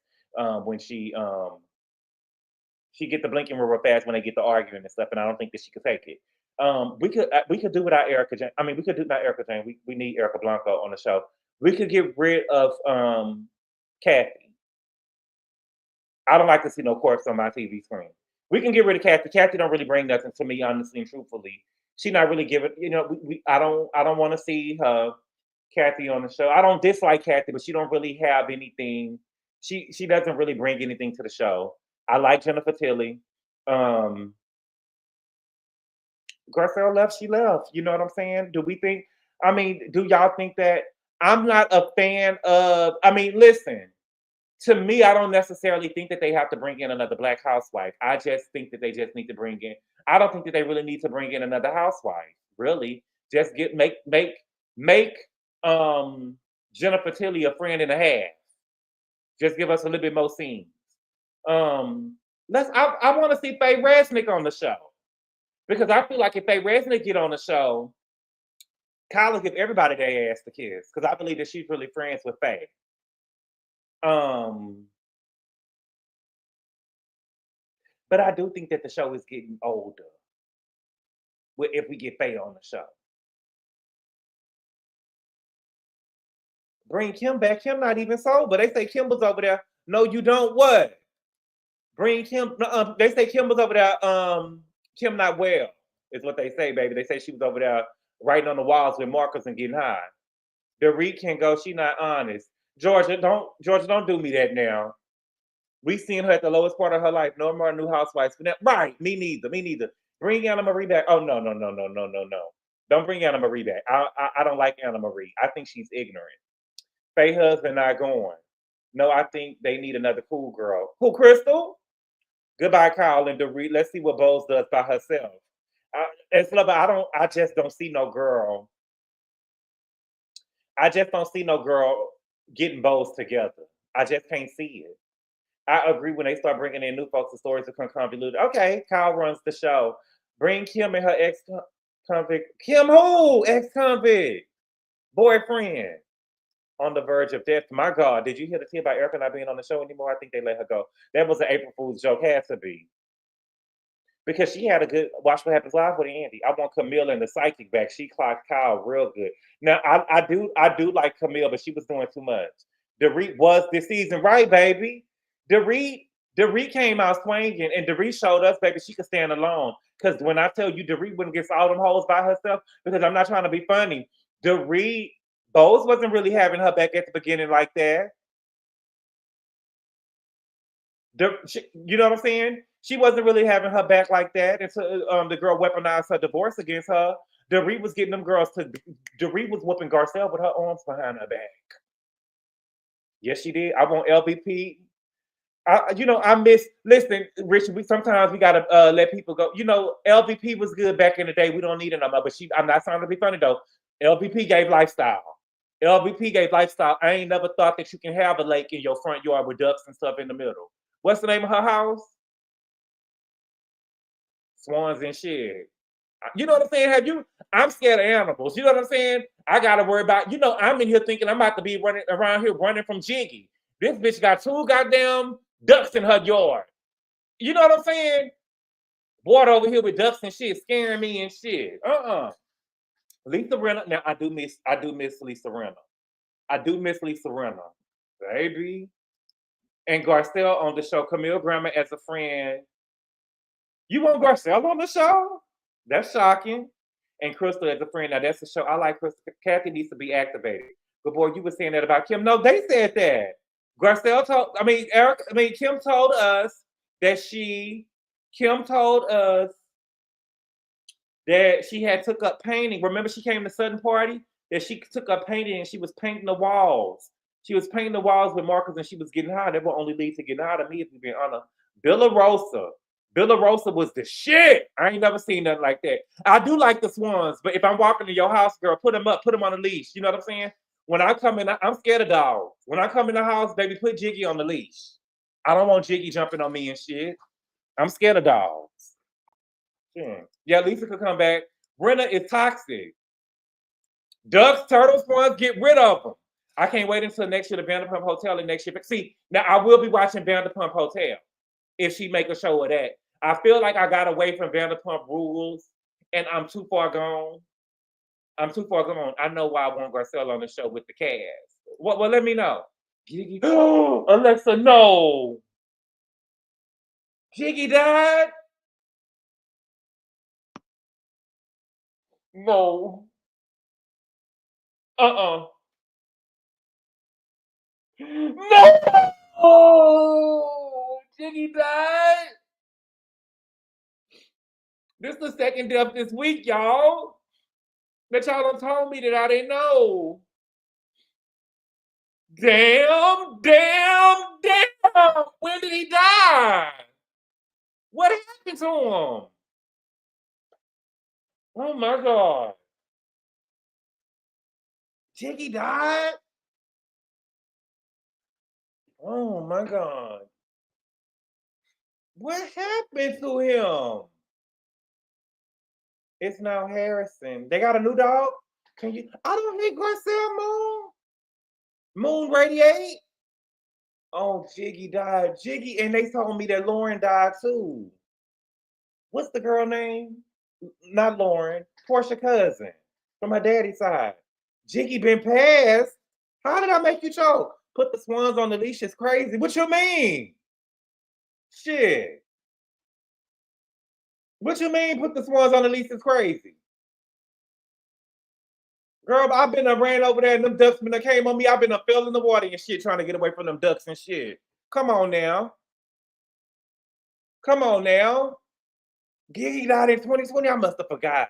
when she get the blinking real fast when they get the arguing and stuff, and I don't think that she could take it. We could do without Erica Jane. I mean, we could do not Erica Jane. We need Erica Blanco on the show. We could get rid of Kathy. I don't like to see no corpse on my TV screen. We can get rid of Kathy. Kathy don't really bring nothing to me, honestly and truthfully. She not really giving. You know, I don't want to see her Kathy on the show. I don't dislike Kathy, but she don't really have anything. She doesn't really bring anything to the show. I like Jennifer Tilly. Garcelle left, she left. You know what I'm saying? Do y'all think that I'm not a fan of, listen, to me, I don't necessarily think that they have to bring in another black housewife. I just think that they just need to bring in, I don't think that they really need to bring in another housewife. Really. Just make Jennifer Tilly a friend and a half. Just give us a little bit more scenes. I want to see Faye Resnick on the show. Because I feel like if Faye Resnick get on the show, Kyle will give everybody their ass to kiss. Because I believe that she's really friends with Faye. But I do think that the show is getting older. If we get Faye on the show. Bring Kim back. Kim not even sober. They say Kim was over there. No, you don't. What? Bring Kim. They say Kim was over there. Kim not well is what they say, baby. They say she was over there writing on the walls with markers and getting high. Dorit can go. She not honest. Georgia, don't do me that now. We seen her at the lowest part of her life. No more new housewives. Right? Me neither. Bring Anna Marie back. Oh no. Don't bring Anna Marie back. I don't like Anna Marie. I think she's ignorant. Faye husband not going. No, I think they need another cool girl. Who, Crystal? Goodbye, Kyle and Dorit. Let's see what Bose does by herself. I just don't see no girl. I just don't see no girl getting Bose together. I just can't see it. I agree when they start bringing in new folks, the stories become convoluted. Okay, Kyle runs the show. Bring Kim and her ex-convict. Kim who? Ex-convict. Boyfriend. On the verge of death. My God, did you hear the tea about Erica not being on the show anymore? I think they let her go. That was an April Fool's joke, had to be. Because she had a good Watch What Happens Live with Andy. I want Camille and the psychic back. She clocked Kyle real good. Now I do like Camille, but she was doing too much. Dorit was this season, right, baby? Dorit came out swinging, and Dorit showed us, baby, she could stand alone. Because when I tell you Dorit wouldn't get all them hoes by herself, because I'm not trying to be funny, Dorit, Bose wasn't really having her back at the beginning like that. You know what I'm saying? She wasn't really having her back like that until the girl weaponized her divorce against her. Dorit was getting them girls to. Dorit was whooping Garcelle with her arms behind her back. Yes, she did. I want LVP. I miss. Listen, Richard. Sometimes we gotta let people go. LVP was good back in the day. We don't need it no more. But I'm not trying to be funny though. LVP gave lifestyle. LVP gave lifestyle. I ain't never thought that you can have a lake in your front yard with ducks and stuff in the middle. What's the name of her house? Swans and shit. You know what I'm saying? I'm scared of animals. You know what I'm saying? I gotta worry about, I'm in here thinking I'm about to be running around here running from Jiggy. This bitch got 2 goddamn ducks in her yard. You know what I'm saying? Water over here with ducks and shit, scaring me and shit. Lisa Rinna. Now I do miss Lisa Rinna. I do miss Lisa Rinna, baby. And Garcelle on the show. Camille Grammer as a friend. You want Garcelle on the show? That's shocking. And Crystal as a friend. Now that's the show. I like Crystal. Kathy needs to be activated. But boy, you were saying that about Kim. No, they said that. Garcelle Kim told us that she Kim told us that she had took up painting. Remember, she came to Sudden Party? That she took up painting and she was painting the walls. She was painting the walls with markers and she was getting high. That will only lead to getting high to me, if we've been honest. Billa Rosa was the shit. I ain't never seen nothing like that. I do like the swans, but if I'm walking to your house, girl, put them up, put them on a leash. You know what I'm saying? When I come in, I'm scared of dogs. When I come in the house, baby, put Jiggy on the leash. I don't want Jiggy jumping on me and shit. I'm scared of dogs. Yeah, Lisa could come back. Brenna is toxic. Ducks, turtles, swans, get rid of them. I can't wait until next year, the Vanderpump Hotel and next year. See, now I will be watching Vanderpump Hotel if she make a show of that. I feel like I got away from Vanderpump rules and I'm too far gone. I'm too far gone. I know why I want Garcelle on the show with the cast. Well, let me know. Jiggy. Alexa, no. Jiggy died? No. No. Oh, Jiggy died. This is the second death this week, y'all. That y'all done told me that I didn't know. Damn. When did he die? What happened to him? Oh my God. Jiggy died? Oh my God. What happened to him? It's now Harrison. They got a new dog? Can you? I don't hate Garcelle Moon. Moon radiate? Oh, Jiggy died. Jiggy, and they told me that Lauren died too. What's the girl name? Not Lauren. Portia cousin from her daddy's side. Jiggy been passed. How did I make you choke? Put the swans on the leash is crazy. What you mean? Shit. What you mean put the swans on the leash is crazy? Girl, I've been ran over there and them ducks when they came on me, I've been fell in the water and shit trying to get away from them ducks and shit. Come on now. Come on now. Giggy died in 2020. I must have forgot.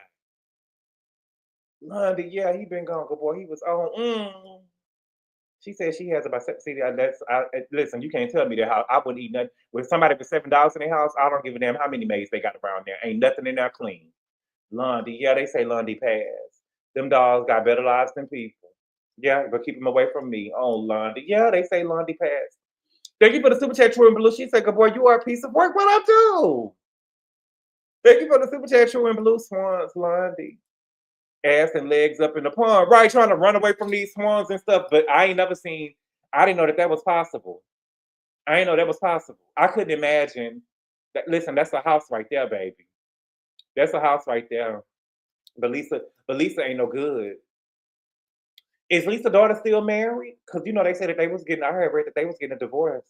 Lundy, yeah, he been gone, good boy. He was on. She said she has about listen, you can't tell me that how I wouldn't eat nothing. With somebody with $7 in their house, I don't give a damn how many maids they got around there. Ain't nothing in there clean. Lundy, yeah, they say Lundy passed. Them dogs got better lives than people. Yeah, but keep them away from me. Oh, Lundy. Yeah, they say Lundy passed. Thank you for the super chat, True and Blue. She said, good boy, you are a piece of work. What I do? Thank you for the super chat, True and Blue. Swans, Lundy. Ass and legs up in the pond. Right, trying to run away from these swans and stuff. But I ain't never seen, I didn't know that was possible. I didn't know that was possible. I couldn't imagine that. Listen, that's a house right there, baby. That's a house right there. But Lisa ain't no good. Is Lisa's daughter still married? Because you know they said that they was getting. I heard that they was getting a divorce.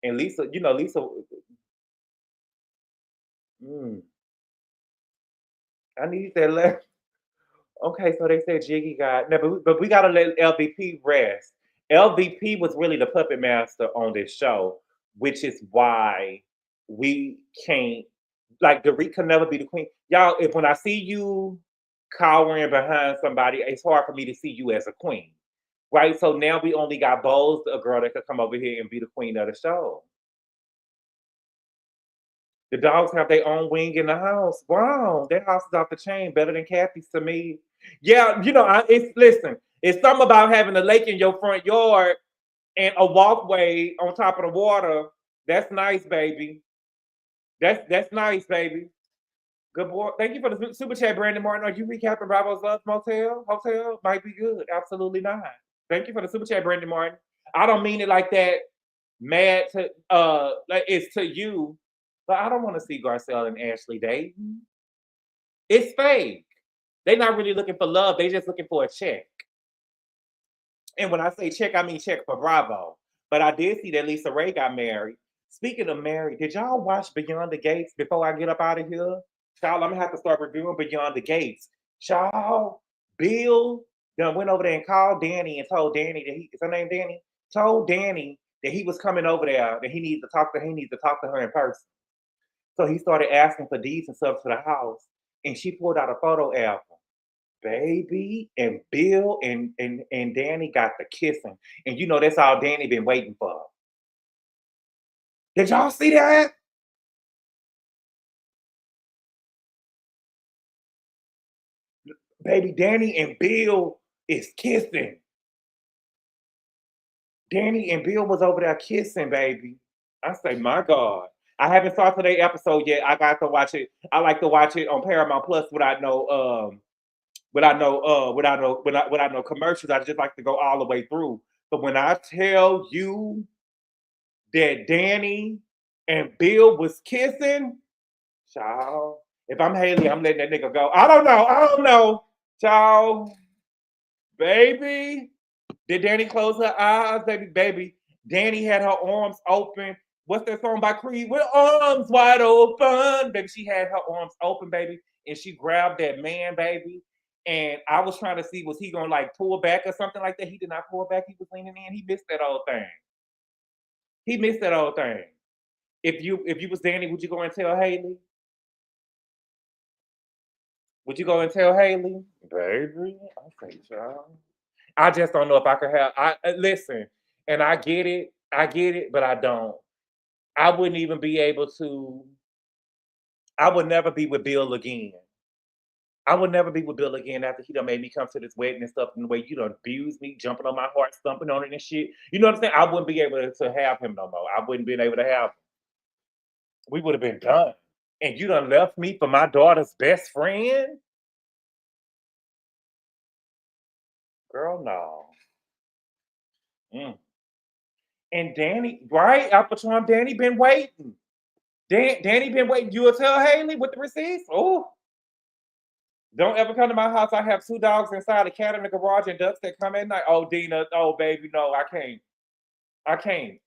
And Lisa. I need that left. Okay, so they said Jiggy got. No, but we gotta let LVP rest. LVP was really the puppet master on this show, which is why we can't. Like Dorit can never be the queen. Y'all, if when I see you cowering behind somebody, it's hard for me to see you as a queen. Right? So now we only got Boz, a girl that could come over here and be the queen of the show. The dogs have their own wing in the house. Wow, their house is off the chain, better than Kathy's to me. Yeah, it's something about having a lake in your front yard and a walkway on top of the water. That's nice, baby. That's nice, baby. Good boy. Thank you for the super chat, Brandon Martin. Are you recapping Bravo's Love Hotel? Might be good. Absolutely not. Thank you for the super chat, Brandon Martin. I don't mean it like that. Mad to like it's to you, but I don't want to see Garcelle and Ashley dating. It's fake. They're not really looking for love. They're just looking for a check. And when I say check, I mean check for Bravo. But I did see that Lisa Ray got married. Speaking of married, did y'all watch Beyond the Gates before I get up out of here? Child, I'm gonna have to start reviewing Beyond the Gates. Child, Bill done went over there and called Danny and told Danny that is her name Danny? Told Danny that he was coming over there, that he needs to talk to her in person. So he started asking for deeds and stuff to the house. And she pulled out a photo album. Baby, and Bill and Danny got the kissing. And you know that's all Danny been waiting for. Did y'all see that? Baby, Danny and Bill is kissing. Danny and Bill was over there kissing, baby. I say, my God. I haven't saw today's episode yet. I got to watch it. I like to watch it on Paramount Plus without no commercials. I just like to go all the way through. But when I tell you that Danny and Bill was kissing, child. If I'm Haley, I'm letting that nigga go. I don't know. Child. Baby. Did Danny close her eyes? Baby. Danny had her arms open. What's that song by Creed? With arms wide open. Baby, she had her arms open, baby. And she grabbed that man, baby. And I was trying to see, was he gonna like pull back or something like that? He did not pull back. He was leaning in. He missed that whole thing. If you was Danny, would you go and tell Haley? Would you go and tell Haley? Baby, I say, child. I just don't know if I could have. Listen, and I get it, but I don't. I wouldn't even be able to. I would never be with Bill again. I would never be with Bill again after he done made me come to this wedding and stuff, and the way you done abused me, jumping on my heart, stomping on it and shit. You know what I'm saying? I wouldn't be able to have him no more. I wouldn't been able to have him. We would have been done. And you done left me for my daughter's best friend? Girl, no. And Danny, right? Apple Charm, Danny been waiting. Danny been waiting. You will tell Haley with the receipts? Oh. Don't ever come to my house. I have 2 dogs inside, a cat in the garage, and ducks that come at night. Oh, Dina. Oh, baby. No, I can't.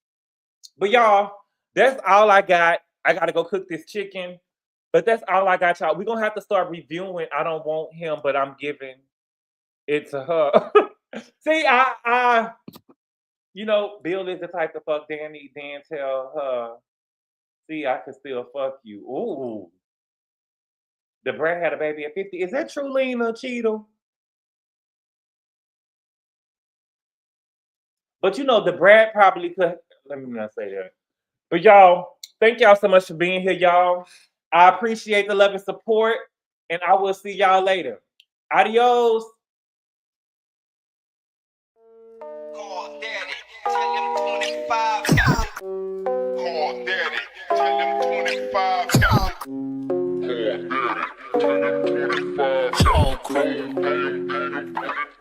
But y'all, that's all I got. I got to go cook this chicken. But that's all I got, y'all. We're going to have to start reviewing I Don't Want Him, but I'm giving it to her. See, Bill is the type to fuck Danny, then tell her, see, I can still fuck you. Ooh. The Brad had a baby at 50. Is that true, Lena Cheadle? But the Brad probably could. Let me not say that. But y'all, thank y'all so much for being here, y'all. I appreciate the love and support, and I will see y'all later. Adios. Call Daddy, tell him 25 got it. Call Daddy, tell him 25 got it. Call Daddy, tell him 25 got it.